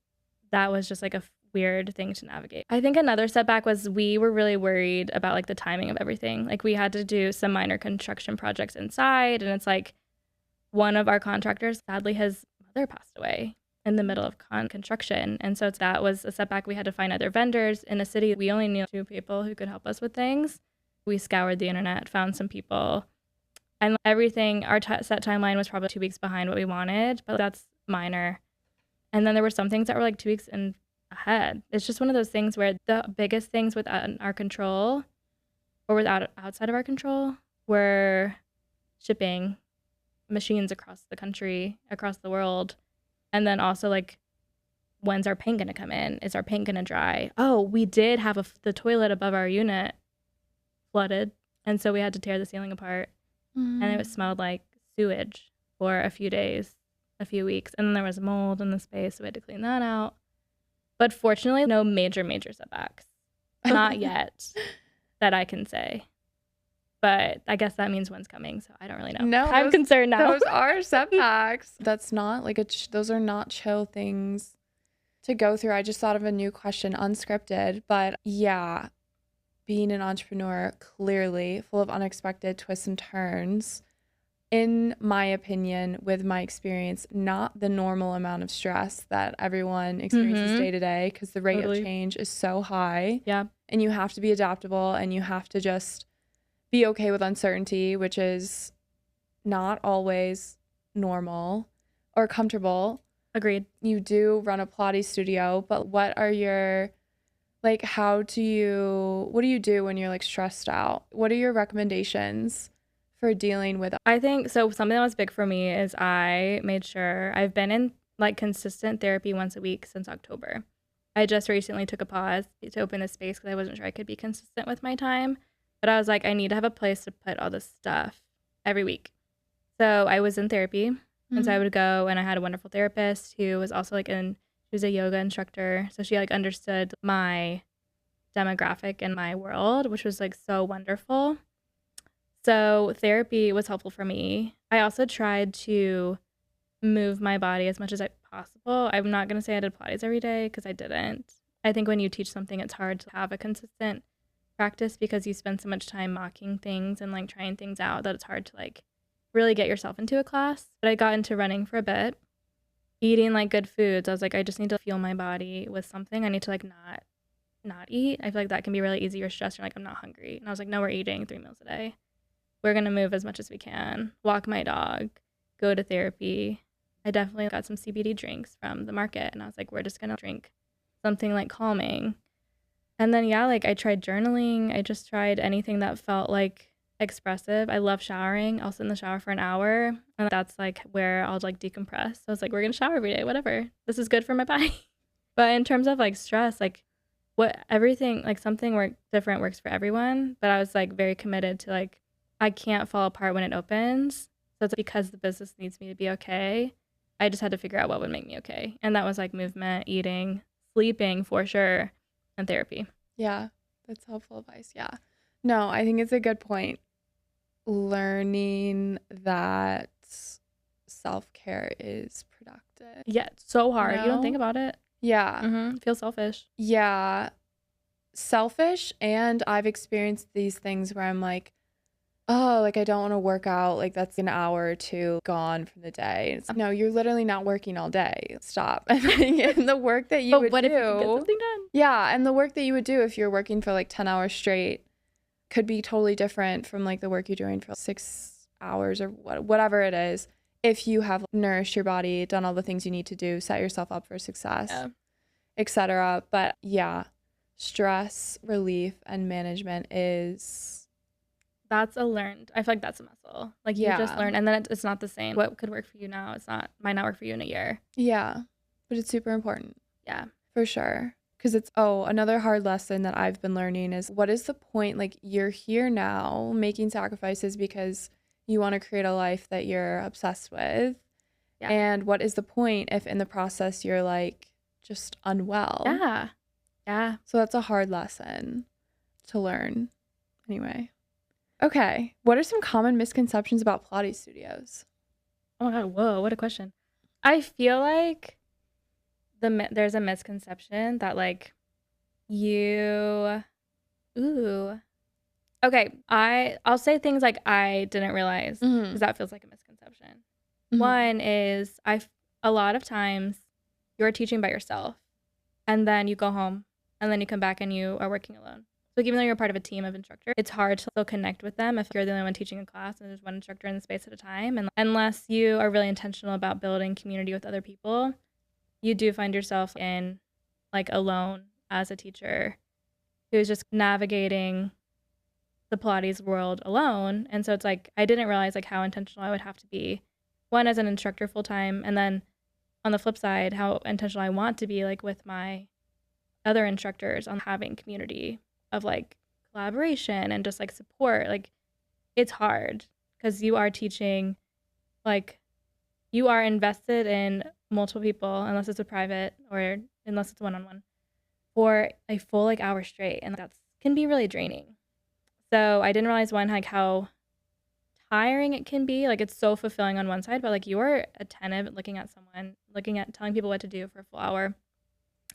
that was just like a weird thing to navigate. I think another setback was we were really worried about like the timing of everything. Like we had to do some minor construction projects inside, and it's like one of our contractors, sadly, his mother passed away in the middle of construction. And so that was a setback. We had to find other vendors in a city. We only knew 2 people who could help us with things. We scoured the internet, found some people, and everything, our set timeline was probably 2 weeks behind what we wanted, but that's minor. And then there were some things that were like 2 weeks ahead. It's just one of those things where the biggest things without our control or outside of our control were shipping machines across the country, across the world. And then also like, when's our paint going to come in? Is our paint going to dry? Oh, we did have the toilet above our unit flooded. And so we had to tear the ceiling apart. And it smelled like sewage for a few days, a few weeks. And then there was mold in the space. So we had to clean that out. But fortunately, no major setbacks. Not yet that I can say. But I guess that means one's coming, so I don't really know. No, I'm concerned now. Those are setbacks. That's not like those are not chill things to go through. I just thought of a new question, unscripted. But yeah, being an entrepreneur, clearly full of unexpected twists and turns. In my opinion, with my experience, not the normal amount of stress that everyone experiences day to day, because the rate of change is so high. Yeah. And you have to be adaptable, and you have to just be okay with uncertainty, which is not always normal or comfortable. Agreed. You do run a Pilates studio, but what do you do when you're like stressed out? What are your recommendations for dealing with? I think so. Something that was big for me is I made sure I've been in like consistent therapy once a week since October. I just recently took a pause to open a space because I wasn't sure I could be consistent with my time. But I was like, I need to have a place to put all this stuff every week. So I was in therapy. And so I would go, and I had a wonderful therapist who was also like she was a yoga instructor. So she like understood my demographic and my world, which was like so wonderful. So therapy was helpful for me. I also tried to move my body as much as possible. I'm not going to say I did Pilates every day because I didn't. I think when you teach something, it's hard to have a consistent practice because you spend so much time mocking things and like trying things out that it's hard to like really get yourself into a class. But I got into running for a bit, eating like good foods. I was like, I just need to fuel my body with something. I need to like not eat. I feel like that can be really easy. You're stressed. You're like, I'm not hungry. And I was like, no, we're eating 3 meals a day. We're going to move as much as we can, walk my dog, go to therapy. I definitely got some CBD drinks from the market, and I was like, we're just gonna drink something like calming. And then yeah, like I tried journaling. I just tried anything that felt like expressive. I love showering. I'll sit in the shower for an hour, and that's like where I'll like decompress. So I was like, we're gonna shower every day, whatever. This is good for my body. But in terms of like stress, like everything, like something different works for everyone. But I was like very committed to like, I can't fall apart when it opens. So it's because the business needs me to be okay. I just had to figure out what would make me okay. And that was like movement, eating, sleeping for sure, and therapy. Yeah, that's helpful advice. Yeah. No, I think it's a good point. Learning that self-care is productive. Yeah, it's so hard. You don't think about it. Yeah. Feel selfish. Yeah. Selfish. And I've experienced these things where I'm like, oh, like I don't want to work out. Like that's an hour or two gone from the day. It's, no, you're literally not working all day. Stop. And the work that you would what do. if you could get something done? Yeah. And the work that you would do if you're working for like 10 hours straight could be totally different from like the work you're doing for 6 hours or whatever it is. If you have nourished your body, done all the things you need to do, set yourself up for success, etc. But yeah, stress relief and management that's a learned. I feel like that's a muscle. Like you just learn, and then it's not the same. What could work for you now, might not work for you in a year. Yeah, but it's super important. Yeah, for sure. Because it's another hard lesson that I've been learning is what is the point? Like you're here now making sacrifices because you want to create a life that you're obsessed with. Yeah. And what is the point if in the process you're like just unwell? Yeah. Yeah. So that's a hard lesson to learn. Anyway. Okay. What are some common misconceptions about Pilates studios? Oh my God. Whoa. What a question. I feel like there's a misconception that like okay, I'll say things like I didn't realize because that feels like a misconception. One is a lot of times you're teaching by yourself and then you go home and then you come back and you are working alone. So even though you're part of a team of instructors, it's hard to still connect with them if you're the only one teaching a class and there's one instructor in the space at a time. And unless you are really intentional about building community with other people, you do find yourself in like alone as a teacher who's just navigating the Pilates world alone. And so it's like I didn't realize like how intentional I would have to be, one as an instructor full time, and then on the flip side how intentional I want to be like with my other instructors on having community of like collaboration and just like support. Like it's hard because you are teaching, like you are invested in multiple people unless it's a private or unless it's one-on-one for a full like hour straight, and that can be really draining. So I didn't realize one like how tiring it can be. Like it's so fulfilling on one side, but like you're attentive looking at someone, telling people what to do for a full hour.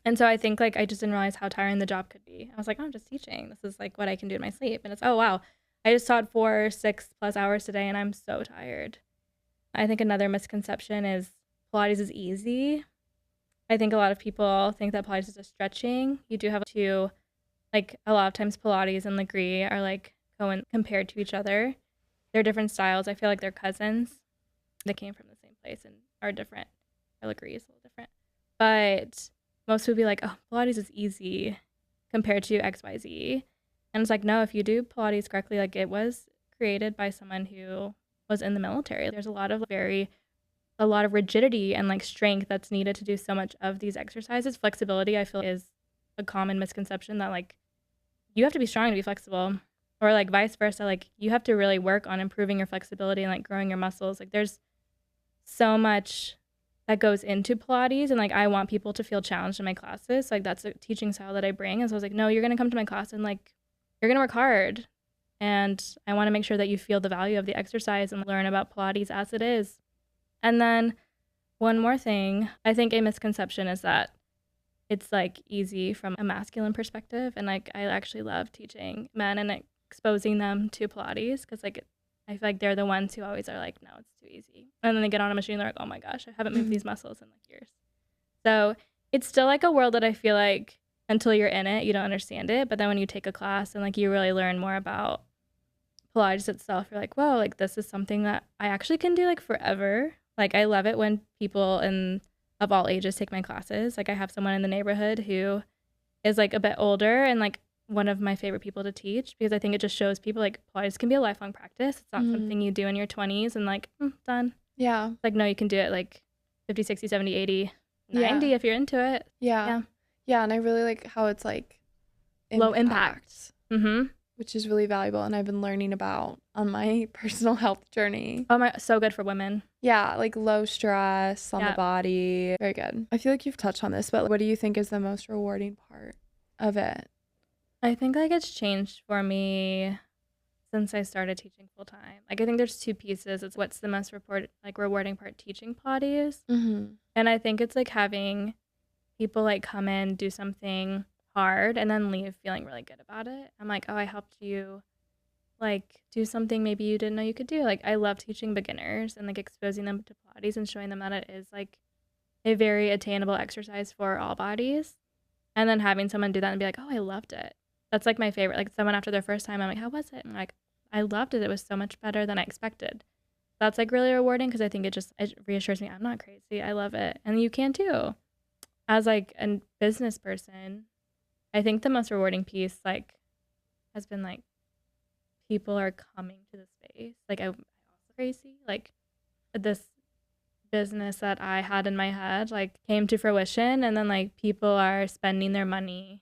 And so I think like I just didn't realize how tiring the job could be. I was like, oh, I'm just teaching. This is like what I can do in my sleep. And it's, oh wow, I just taught 4-6+ hours today and I'm so tired. I think another misconception is Pilates is easy. I think a lot of people think that Pilates is just stretching. You do have to, like a lot of times Pilates and Legree are like compared to each other. They're different styles. I feel like they're cousins. They came from the same place and are different. Or Legree is a little different. But most would be like, oh, Pilates is easy compared to XYZ. And it's like, no, if you do Pilates correctly, like it was created by someone who was in the military. There's a lot of rigidity and like strength that's needed to do so much of these exercises. Flexibility, I feel, is a common misconception that like you have to be strong to be flexible, or like vice versa. Like you have to really work on improving your flexibility and like growing your muscles. Like there's so much that goes into Pilates, and like I want people to feel challenged in my classes. Like that's a teaching style that I bring. And so I was like, no, you're gonna come to my class and like you're gonna work hard, and I want to make sure that you feel the value of the exercise and learn about Pilates as it is. And then one more thing, I think a misconception is that it's like easy from a masculine perspective, and like I actually love teaching men and exposing them to Pilates because like I feel like they're the ones who always are like, no, it's too easy. And then they get on a machine, they're like, oh my gosh, I haven't moved these muscles in like years. So it's still like a world that I feel like until you're in it, you don't understand it. But then when you take a class and like you really learn more about Pilates itself, you're like, whoa, like this is something that I actually can do like forever. Like I love it when people of all ages take my classes. Like I have someone in the neighborhood who is like a bit older and like one of my favorite people to teach, because I think it just shows people like Pilates can be a lifelong practice. It's not something you do in your 20s and like, done. Yeah. Like, no, you can do it like 50, 60, 70, 80, 90 if you're into it. Yeah. Yeah. And I really like how it's like low impact. Which is really valuable, and I've been learning about on my personal health journey. Oh so good for women. Yeah, like low stress on the body. Very good. I feel like you've touched on this, but what do you think is the most rewarding part of it? I think like it's changed for me since I started teaching full time. Like I think there's two pieces. It's what's the most rewarding part teaching Pilates, and I think it's like having people like come in, do something hard, and then leave feeling really good about it. I'm like, oh, I helped you like do something maybe you didn't know you could do. Like I love teaching beginners and like exposing them to Pilates and showing them that it is like a very attainable exercise for all bodies. And then having someone do that and be like, oh, I loved it. That's like my favorite. Like someone after their first time, I'm like, how was it? And like, I loved it. It was so much better than I expected. That's like really rewarding, because I think it reassures me I'm not crazy. I love it. And you can too. As like a business person, I think the most rewarding piece like has been like people are coming to the space. Like I'm also crazy. Like this business that I had in my head like came to fruition, and then like people are spending their money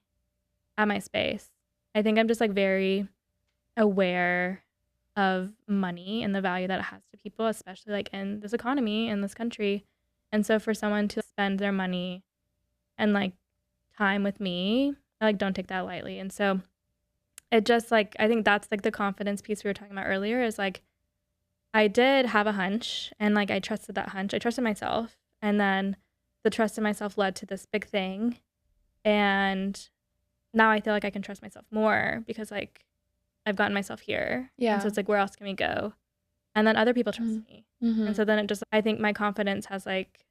at my space. I think I'm just like very aware of money and the value that it has to people, especially like in this economy in this country. And so for someone to spend their money and like time with me, I like don't take that lightly. And so it just like, I think that's like the confidence piece we were talking about earlier, is like I did have a hunch, and like I trusted that hunch. I trusted myself, and then the trust in myself led to this big thing. And now I feel like I can trust myself more, because like I've gotten myself here. Yeah. And so it's like, where else can we go? And then other people trust me. And so then it just, I think my confidence has like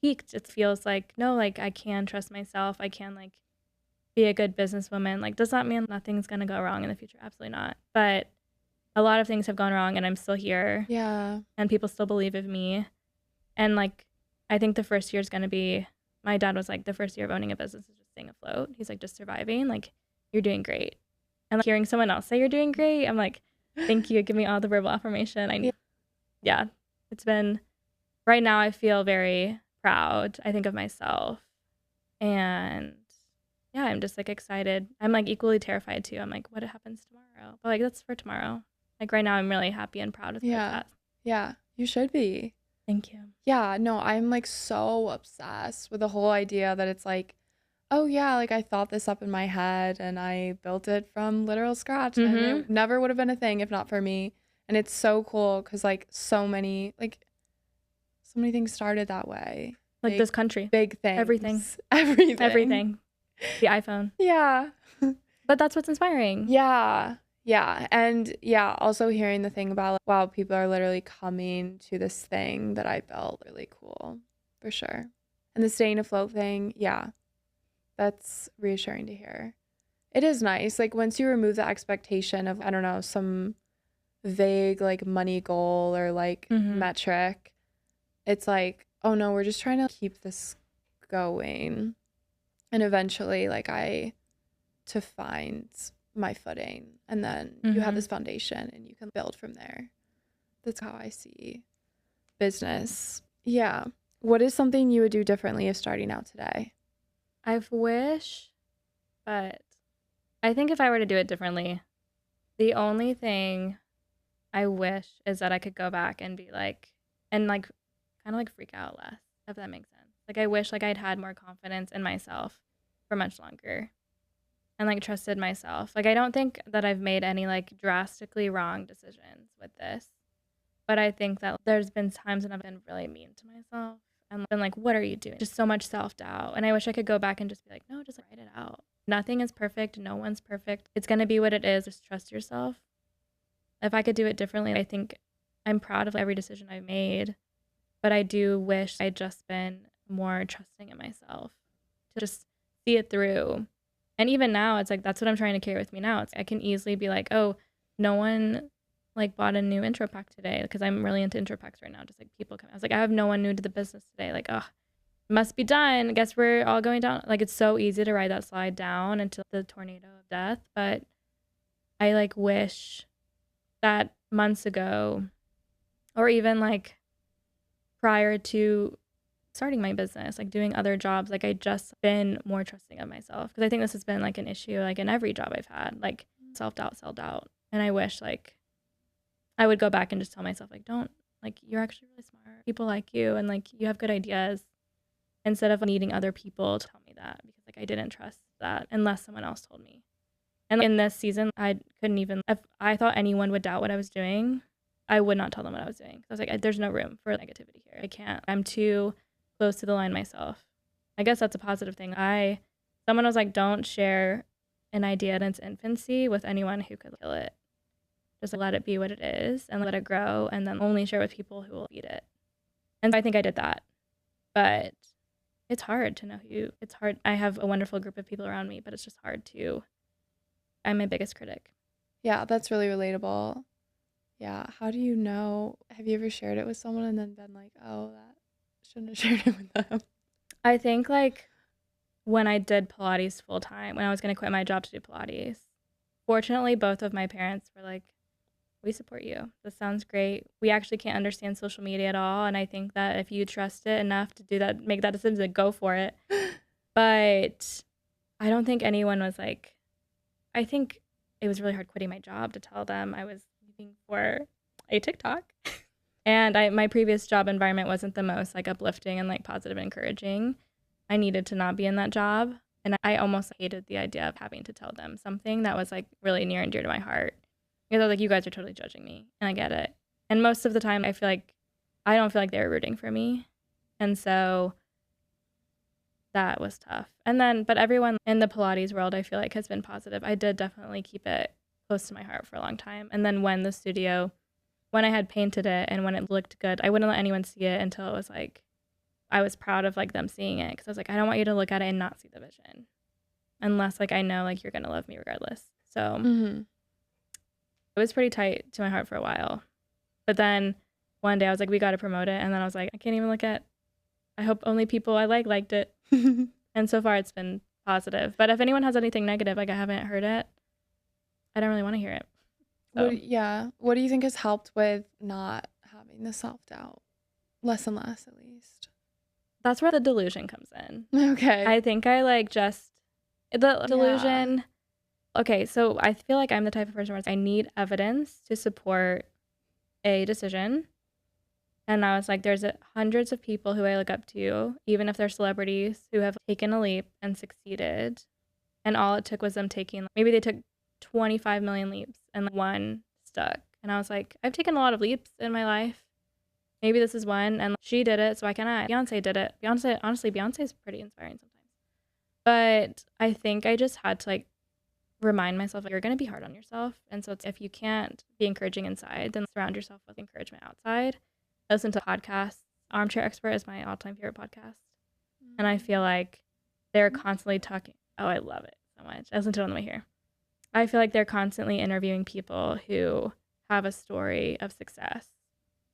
peaked. It feels like, no, like I can trust myself. I can like be a good businesswoman. Like, does that mean nothing's going to go wrong in the future? Absolutely not. But a lot of things have gone wrong, and I'm still here. Yeah. And people still believe in me. And like, I think the first year is going to be, my dad was like, the first year of owning a business is just staying afloat. He's like, just surviving. Like, you're doing great. And like, hearing someone else say you're doing great, I'm like, thank you. Give me all the verbal affirmation. Yeah, it's been, right now I feel very proud, I think, of myself. And yeah, I'm just like excited. I'm like equally terrified too. I'm like, what happens tomorrow? But like, that's for tomorrow. Like right now I'm really happy and proud of that. Yeah, you should be. Thank you. Yeah, no, I'm like so obsessed with the whole idea that it's like, oh yeah, like I thought this up in my head and I built it from literal scratch, and it never would have been a thing if not for me. And it's so cool because like so many things started that way. Like this country. Big things. Everything. The iPhone. Yeah. But that's what's inspiring. Yeah. Yeah. And yeah, also hearing the thing about, like, wow, people are literally coming to this thing that I built. Really cool. For sure. And the staying afloat thing, yeah. That's reassuring to hear. It is nice. Like once you remove the expectation of, I don't know, some vague like money goal or like metric, it's like, oh no, we're just trying to keep this going. And eventually like to find my footing, and then you have this foundation and you can build from there. That's how I see business. Yeah. What is something you would do differently if starting out today? I wish, but I think if I were to do it differently, the only thing I wish is that I could go back and be like, and like kind of like freak out less, if that makes sense. Like I wish like I'd had more confidence in myself for much longer and like trusted myself. Like I don't think that I've made any like drastically wrong decisions with this, but I think that there's been times when I've been really mean to myself and been like, what are you doing? Just so much self-doubt. And I wish I could go back and just be like, no, just like, write it out. Nothing is perfect. No one's perfect. It's going to be what it is. Just trust yourself. If I could do it differently, I think I'm proud of every decision I've made, but I do wish I'd just been more trusting in myself to just see it through. And even now, it's like, that's what I'm trying to carry with me now. I can easily be like, oh, no one like bought a new intro pack today because I'm really into intro packs right now. Just like people come. I was like, I have no one new to the business today. Like, oh, must be done. Guess we're all going down. Like, it's so easy to ride that slide down into the tornado of death. But I like wish that months ago, or even like prior to starting my business, like doing other jobs, like I just been more trusting of myself, because I think this has been like an issue like in every job I've had, like self-doubt. And I wish like I would go back and just tell myself like, don't, like, you're actually really smart, people like you, and like you have good ideas, instead of needing other people to tell me that, because like I didn't trust that unless someone else told me. And in this season, I couldn't even, if I thought anyone would doubt what I was doing, I would not tell them what I was doing. I was like, there's no room for negativity here. I can't. I'm too close to the line myself. I guess that's a positive thing. Someone was like, don't share an idea in its infancy with anyone who could kill it. Just let it be what it is and let it grow, and then only share with people who will eat it. And I think I did that. But it's hard to know it's hard. I have a wonderful group of people around me, but it's just hard to, I'm my biggest critic. Yeah, that's really relatable. Yeah. How do you know? Have you ever shared it with someone and then been like, oh, that shouldn't have shared it with them? I think like when I did Pilates full time, when I was going to quit my job to do Pilates, fortunately, both of my parents were like, we support you. This sounds great. We actually can't understand social media at all. And I think that if you trust it enough to do that, make that decision, then go for it. But I don't think anyone was like, I think it was really hard quitting my job to tell them I was leaving for a TikTok. And my previous job environment wasn't the most like uplifting and like positive and encouraging. I needed to not be in that job. And I almost hated the idea of having to tell them something that was like really near and dear to my heart. Because I was like, you guys are totally judging me, and I get it. And most of the time, I don't feel like they were rooting for me. And so that was tough. And then, but everyone in the Pilates world, I feel like, has been positive. I did definitely keep it close to my heart for a long time. And then when I had painted it and when it looked good, I wouldn't let anyone see it until it was like, I was proud of like them seeing it. Because I was like, I don't want you to look at it and not see the vision. Unless like I know like you're going to love me regardless. So it was pretty tight to my heart for a while. But then one day I was like, we got to promote it. And then I was like, I can't even I hope only people I liked it. And so far it's been positive. But if anyone has anything negative, like I haven't heard it, I don't really want to hear it. So. What do you think has helped with not having the self-doubt? Less and less, at least. That's where the delusion comes in. Okay. I think I the delusion. Yeah. Okay, so I feel like I'm the type of person where I need evidence to support a decision. And I was like, there's hundreds of people who I look up to, even if they're celebrities, who have taken a leap and succeeded. And all it took was them maybe they took 25 million leaps and one stuck. And I was like, I've taken a lot of leaps in my life. Maybe this is one. And she did it, so why can't I? Beyonce did it. Beyonce is pretty inspiring sometimes. But I think I just had to remind myself, you're going to be hard on yourself. And so if you can't be encouraging inside, then surround yourself with encouragement outside. I listen to podcasts. Armchair Expert is my all-time favorite podcast. And I feel like they're constantly talking. Oh, I love it so much. I listen to it on the way here. I feel like they're constantly interviewing people who have a story of success.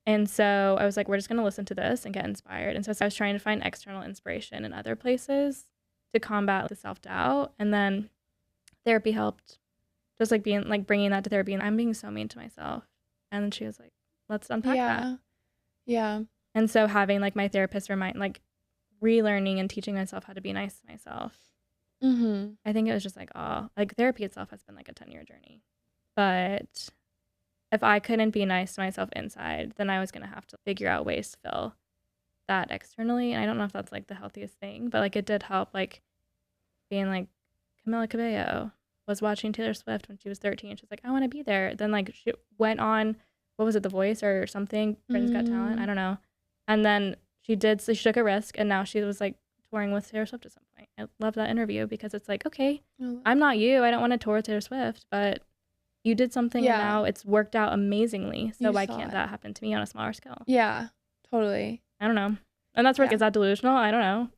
And so I was like, we're just going to listen to this and get inspired. And so I was trying to find external inspiration in other places to combat the self-doubt. And then therapy helped, just bringing that to therapy. And I'm being so mean to myself. And then she was like, let's unpack that. Yeah. And so having my therapist relearning and teaching myself how to be nice to myself. I think it was just therapy itself has been a 10-year journey. But if I couldn't be nice to myself inside, then I was going to have to figure out ways to fill that externally. And I don't know if that's the healthiest thing, but it did help being Camila Cabello was watching Taylor Swift when she was 13. She's like, I want to be there. Then she went on, what was it, The Voice or something? Britain's Got Talent? I don't know. And then she took a risk, and now she was touring with Taylor Swift at some point. I love that interview because it's okay, I'm not you. I don't want to tour with Taylor Swift, but you did something and now it's worked out amazingly. So why can't that happen to me on a smaller scale? Yeah, totally. I don't know. And that's where, is that delusional? I don't know.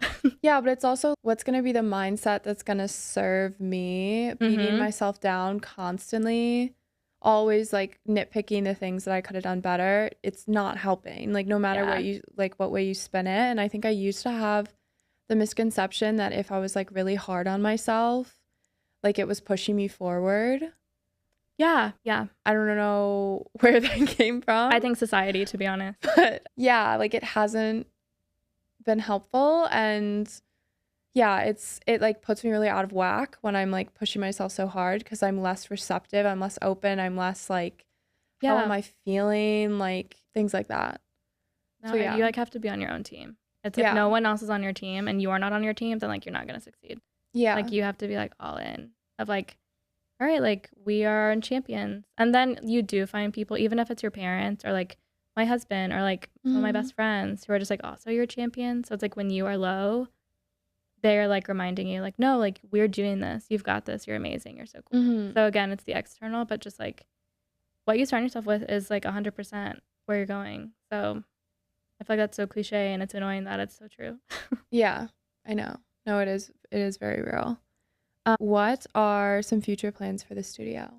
Yeah, but it's also what's going to be the mindset that's going to serve me, beating myself down constantly always like nitpicking the things that I could have done better, it's not helping. Like no matter what way you spin it. And I think I used to have the misconception that if I was like really hard on myself, like it was pushing me forward. Yeah. I don't know where that came from. I think society, to be honest. But yeah, like it hasn't been helpful. And yeah, it like puts me really out of whack when I'm like pushing myself so hard because I'm less receptive, I'm less open, I'm less like, how am I feeling? Like things like that. No, so yeah, you like have to be on your own team. It's if no one else is on your team and you are not on your team, then like you're not gonna succeed. Yeah, like you have to be like all in of like, all right, like we are champions, and then you do find people, even if it's your parents or like my husband or like some of my best friends who are just like, also you're a champion. So it's like when you are low, they're like reminding you like, no, like we're doing this, you've got this, you're amazing, you're so cool. So again, it's the external, but just like what you surround yourself with is like 100% where you're going. So I feel like that's so cliche and it's annoying that it's so true. Yeah, I know. No, it is very real. What are some future plans for the studio?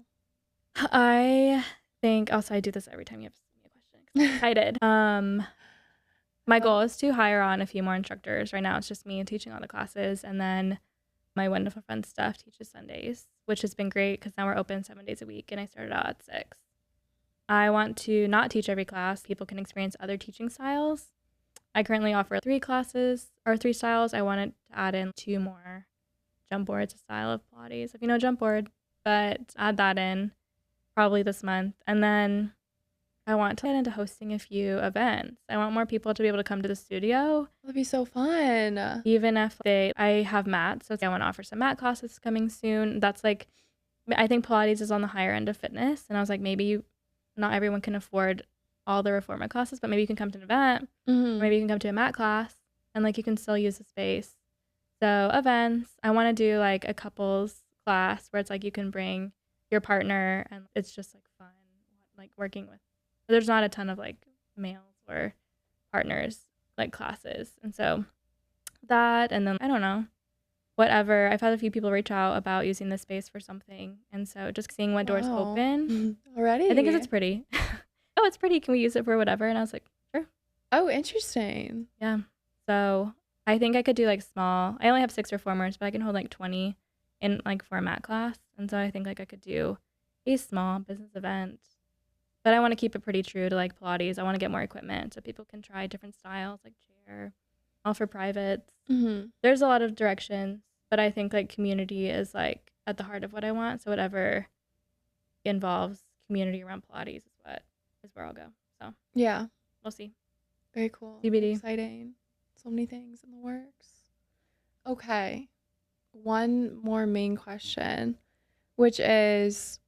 I think also I do this every time you have to ask me a question because I'm excited. My goal is to hire on a few more instructors. Right now it's just me teaching all the classes, and then my wonderful friend Steph teaches Sundays, which has been great because now we're open 7 days a week and I started out at 6. I want to not teach every class. People can experience other teaching styles. I currently offer 3 classes or 3 styles. I wanted to add in 2 more. Jump board's a style of Pilates, if you know jump board, but add that in probably this month. And then I want to get into hosting a few events. I want more people to be able to come to the studio. That'd be so fun. Even if I have mats, so I want to offer some mat classes coming soon. That's like, I think Pilates is on the higher end of fitness. And I was like, maybe not everyone can afford all the reformer classes, but maybe you can come to an event, or maybe you can come to a mat class, and like you can still use the space. So events, I want to do like a couples class where it's like you can bring your partner and it's just like fun, like working with. There's not a ton of like males or partners like classes, and so that, and then I don't know, whatever. I've had a few people reach out about using this space for something, and so just seeing what doors open already. I think it's pretty. Oh, it's pretty. Can we use it for whatever? And I was like, sure. Oh, interesting. Yeah. So I think I could do like small. I only have 6 reformers, but I can hold like 20 in like for a mat class. And so I think like I could do a small business event. But I want to keep it pretty true to like Pilates. I want to get more equipment so people can try different styles like chair, all for privates. There's a lot of directions, but I think like community is like at the heart of what I want. So whatever involves community around Pilates is where I'll go. So yeah, we'll see. Very cool. TBD. Exciting. So many things in the works. Okay. One more main question, which is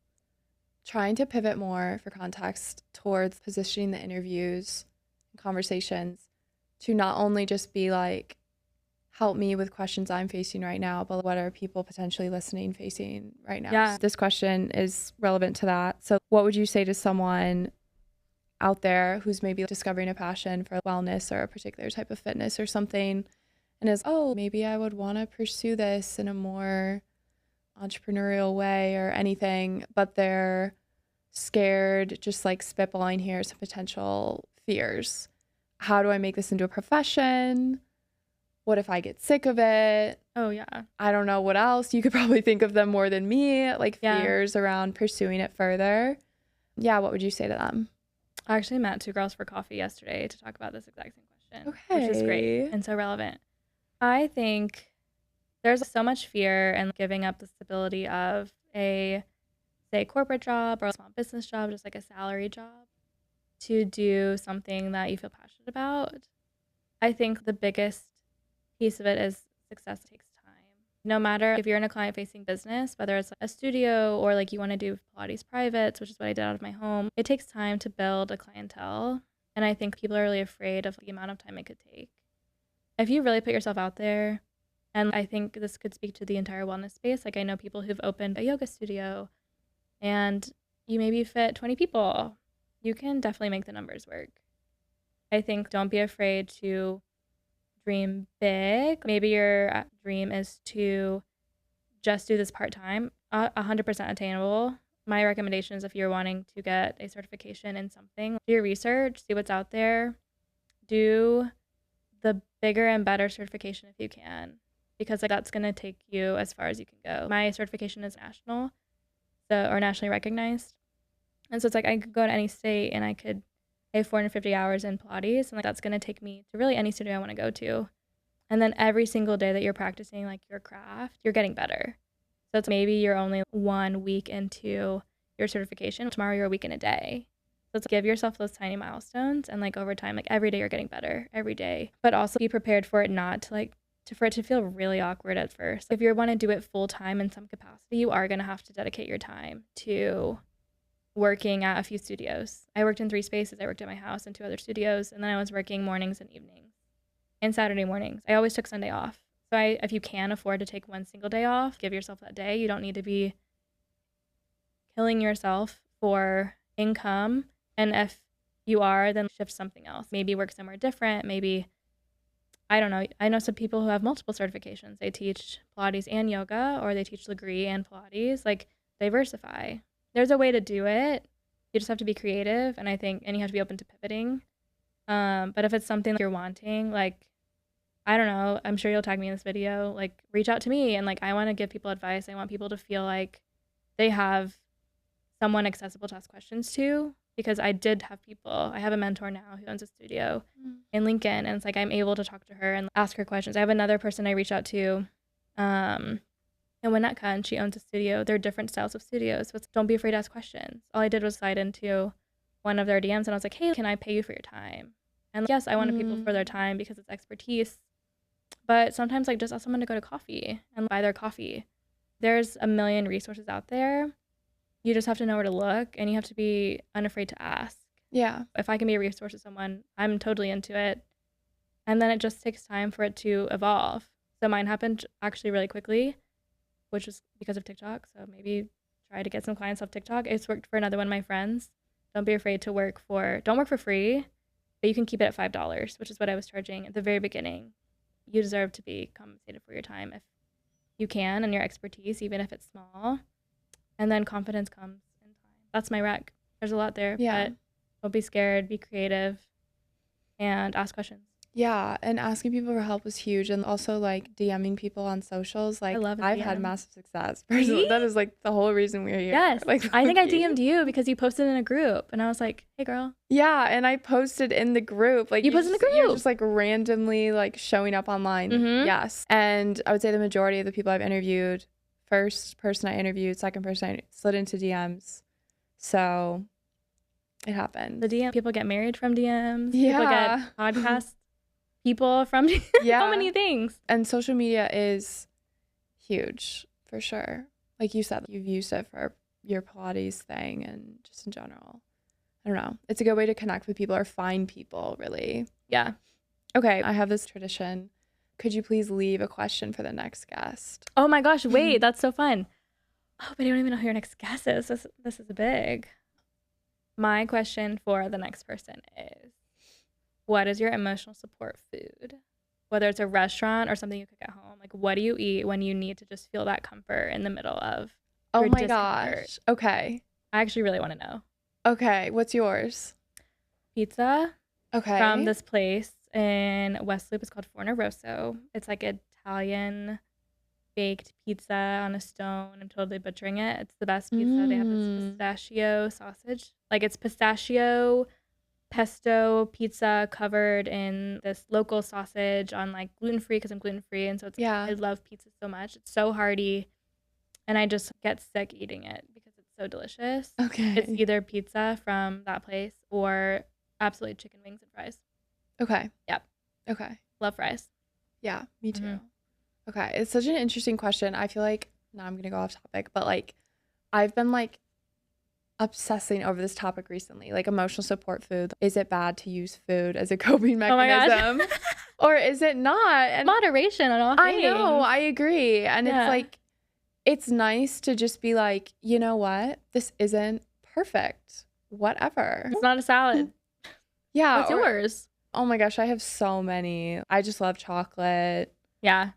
trying to pivot more for context towards positioning the interviews and conversations to not only just be like, help me with questions I'm facing right now, but what are people potentially listening facing right now? Yeah. So this question is relevant to that. So what would you say to someone out there who's maybe discovering a passion for wellness or a particular type of fitness or something and is, oh, maybe I would want to pursue this in a more entrepreneurial way or anything, but they're scared, just like spitballing here, some potential fears. How do I make this into a profession? What if I get sick of it? Oh, yeah. I don't know what else. You could probably think of them more than me, like fears around pursuing it further. Yeah, what would you say to them? I actually met 2 girls for coffee yesterday to talk about this exact same question, which is great and so relevant. I think there's so much fear in giving up the stability of a, say, corporate job or a small business job, just like a salary job, to do something that you feel passionate about. I think the biggest piece of it is success takes time. No matter if you're in a client-facing business, whether it's a studio or like you want to do Pilates privates, which is what I did out of my home, it takes time to build a clientele. And I think people are really afraid of the amount of time it could take. If you really put yourself out there, and I think this could speak to the entire wellness space, like I know people who've opened a yoga studio and you maybe fit 20 people, you can definitely make the numbers work. I think don't be afraid to dream big. Maybe your dream is to just do this part-time, 100% attainable. My recommendation is if you're wanting to get a certification in something, do your research, see what's out there, do the bigger and better certification if you can, because like that's going to take you as far as you can go. My certification is national, or nationally recognized. And so it's like I could go to any state and I could pay 450 hours in Pilates, and like that's going to take me to really any studio I want to go to. And then every single day that you're practicing like your craft, you're getting better. So it's maybe you're only 1 week into your certification. Tomorrow you're a week and a day. So it's give yourself those tiny milestones, and like over time, like every day you're getting better every day. But also be prepared for it not to like for it to feel really awkward at first. If you want to do it full time in some capacity, you are going to have to dedicate your time to working at a few studios. I worked in 3 spaces. I worked at my house and 2 other studios, and then I was working mornings and evenings and Saturday mornings. I always took Sunday off. So if you can afford to take 1 single day off, give yourself that day. You don't need to be killing yourself for income. And if you are, then shift something else. Maybe work somewhere different. Maybe, I don't know. I know some people who have multiple certifications. They teach Pilates and yoga, or they teach Legree and Pilates. Like, diversify. There's a way to do it. You just have to be creative, and you have to be open to pivoting. But if it's something that you're wanting, like, I don't know, I'm sure you'll tag me in this video, like reach out to me, and like I want to give people advice. I want people to feel like they have someone accessible to ask questions to, because I have a mentor now who owns a studio in Lincoln, and it's like I'm able to talk to her and ask her questions. I have another person I reach out to in Winnetka, and she owns a studio. They're different styles of studios, so don't be afraid to ask questions. All I did was slide into one of their DMs and I was like, hey, can I pay you for your time? And yes, I want to pay people for their time because it's expertise. But sometimes like just ask someone to go to coffee and buy their coffee. There's a million resources out there. You just have to know where to look, and you have to be unafraid to ask. Yeah. If I can be a resource to someone, I'm totally into it. And then it just takes time for it to evolve. So mine happened actually really quickly, which was because of TikTok. So maybe try to get some clients off TikTok. It's worked for another one of my friends. Don't be afraid to don't work for free, but you can keep it at $5, which is what I was charging at the very beginning. You deserve to be compensated for your time if you can, and your expertise, even if it's small. And then confidence comes in time. That's my rec. There's a lot there, but don't be scared, be creative, and ask questions. Yeah, and asking people for help was huge, and also like DMing people on socials. Like, I've had massive success. Personally, that is like the whole reason we're here. Yes, like I think I DM'd you because you posted in a group, and I was like, "Hey, girl." Yeah, and I posted in the group. Like, you posted in the group. You're just like randomly like showing up online. Mm-hmm. Yes, and I would say the majority of the people I've interviewed, first person I interviewed, second person I slid into DMs, so it happened. The DM people get married from DMs. Yeah. People get podcasts. People from so many things. And social media is huge for sure. Like you said, you've used it for your Pilates thing and just in general. I don't know. It's a good way to connect with people or find people, really. Yeah. Okay, I have this tradition. Could you please leave a question for the next guest? Oh my gosh, wait, that's so fun. Oh, but I don't even know who your next guest is. This is big. My question for the next person is, what is your emotional support food? Whether it's a restaurant or something you cook at home, like what do you eat when you need to just feel that comfort in the middle of your discomfort? Gosh. Okay. I actually really want to know. Okay, what's yours? Pizza. Okay. From this place in West Loop. It's called Forno Rosso. It's like Italian baked pizza on a stone. I'm totally butchering it. It's the best pizza. They have this pistachio sausage. Like it's pistachio pesto pizza covered in this local sausage on like gluten-free, because I'm gluten-free, and so it's I love pizza so much. It's so hearty, and I just get sick eating it because it's so delicious. Okay. It's either pizza from that place or absolutely chicken wings and fries. Okay. Yep. Okay. Love fries. Yeah, me too. Okay. It's such an interesting question. I feel like now I'm gonna go off topic, but like I've been like obsessing over this topic recently, like emotional support food. Is it bad to use food as a coping mechanism? Or is it not? And moderation on all things. I know, I agree. And it's like, it's nice to just be like, you know what? This isn't perfect. Whatever. It's not a salad. Yeah. What's yours? Oh my gosh, I have so many. I just love chocolate. Yeah.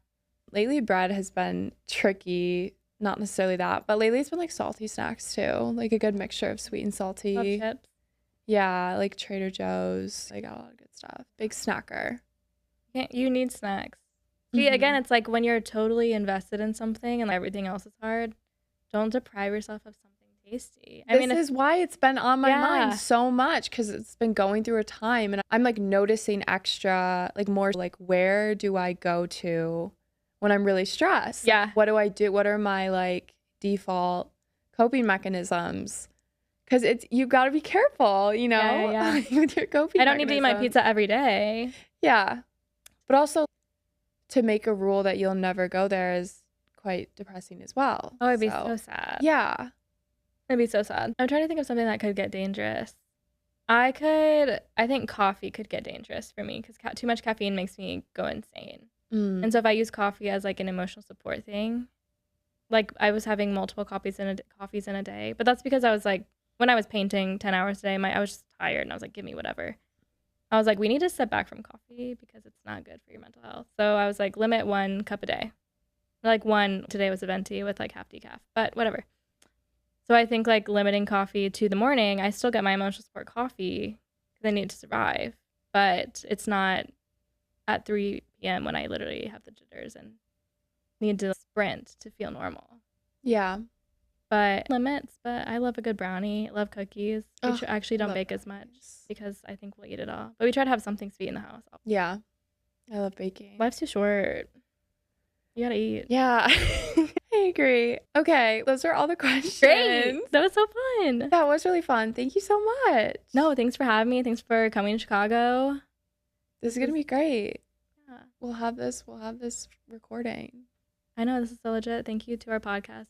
Lately, bread has been tricky not necessarily that, but lately it's been like salty snacks too, like a good mixture of sweet and Love salty. chips. Yeah, like Trader Joe's. I got a lot of good stuff. Big snacker. You need snacks. See, again, Mhm. it's like when you're totally invested in something and everything else is hard, don't deprive yourself of something tasty. I mean, This is why it's been on my Yeah. mind so much, because it's been going through a time, and I'm like noticing extra, like more like, where do I go to when I'm really stressed? Yeah. What do I do? What are my like default coping mechanisms? Because you got to be careful, you know, Yeah. with your coping I don't need to eat my mechanisms. pizza every day. Yeah. But also to make a rule that you'll never go there is quite depressing as well. Oh, it'd be so sad. Yeah. It'd be so sad. I'm trying to think of something that could get dangerous. I think coffee could get dangerous for me because too much caffeine makes me go insane. Mm. And so if I use coffee as like an emotional support thing, like I was having multiple coffees in a day, but that's because I was like, when I was painting 10 hours a day, I was just tired and I was like, give me whatever. I was like, we need to step back from coffee because it's not good for your mental health. So I was like, limit 1 cup a day. Like one today was a venti with like half decaf, but whatever. So I think like limiting coffee to the morning, I still get my emotional support coffee because I need to survive, but it's not at 3 p.m. when I literally have the jitters and need to sprint to feel normal. Yeah. But limits, but I love a good brownie. I love cookies. We Ugh, actually don't love bake as much brownies. because I think we'll eat it all. But we try to have something sweet in the house. Yeah. I love baking. Life's too short. You gotta eat. Yeah. I agree. Okay. Those are all the questions. Great. That was so fun. That was really fun. Thank you so much. No, thanks for having me. Thanks for coming to Chicago. This is going to be great. Yeah. We'll have this recording. I know, this is so legit. Thank you to our podcast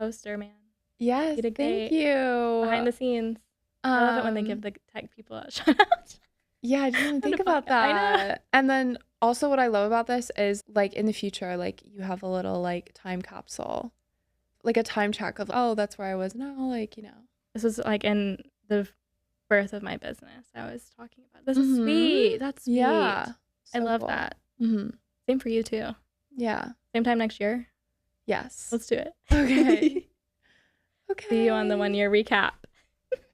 hoster, man. Yes. You did Thank great. you. Behind the scenes. I love it when they give the tech people a shout out. Yeah, I didn't even think the about podcast. I know. that. And then also what I love about this is like in the future, like you have a little like time capsule, like a time track of, oh, that's where I was now, like, you know. This was like in the birth of my business. I was talking about this is sweet. That's sweet. Yeah. I So love cool. that. Mm-hmm. Same for you too. Yeah. Same time next year. Yes. Let's do it. Okay. Okay. See you on the 1 year recap.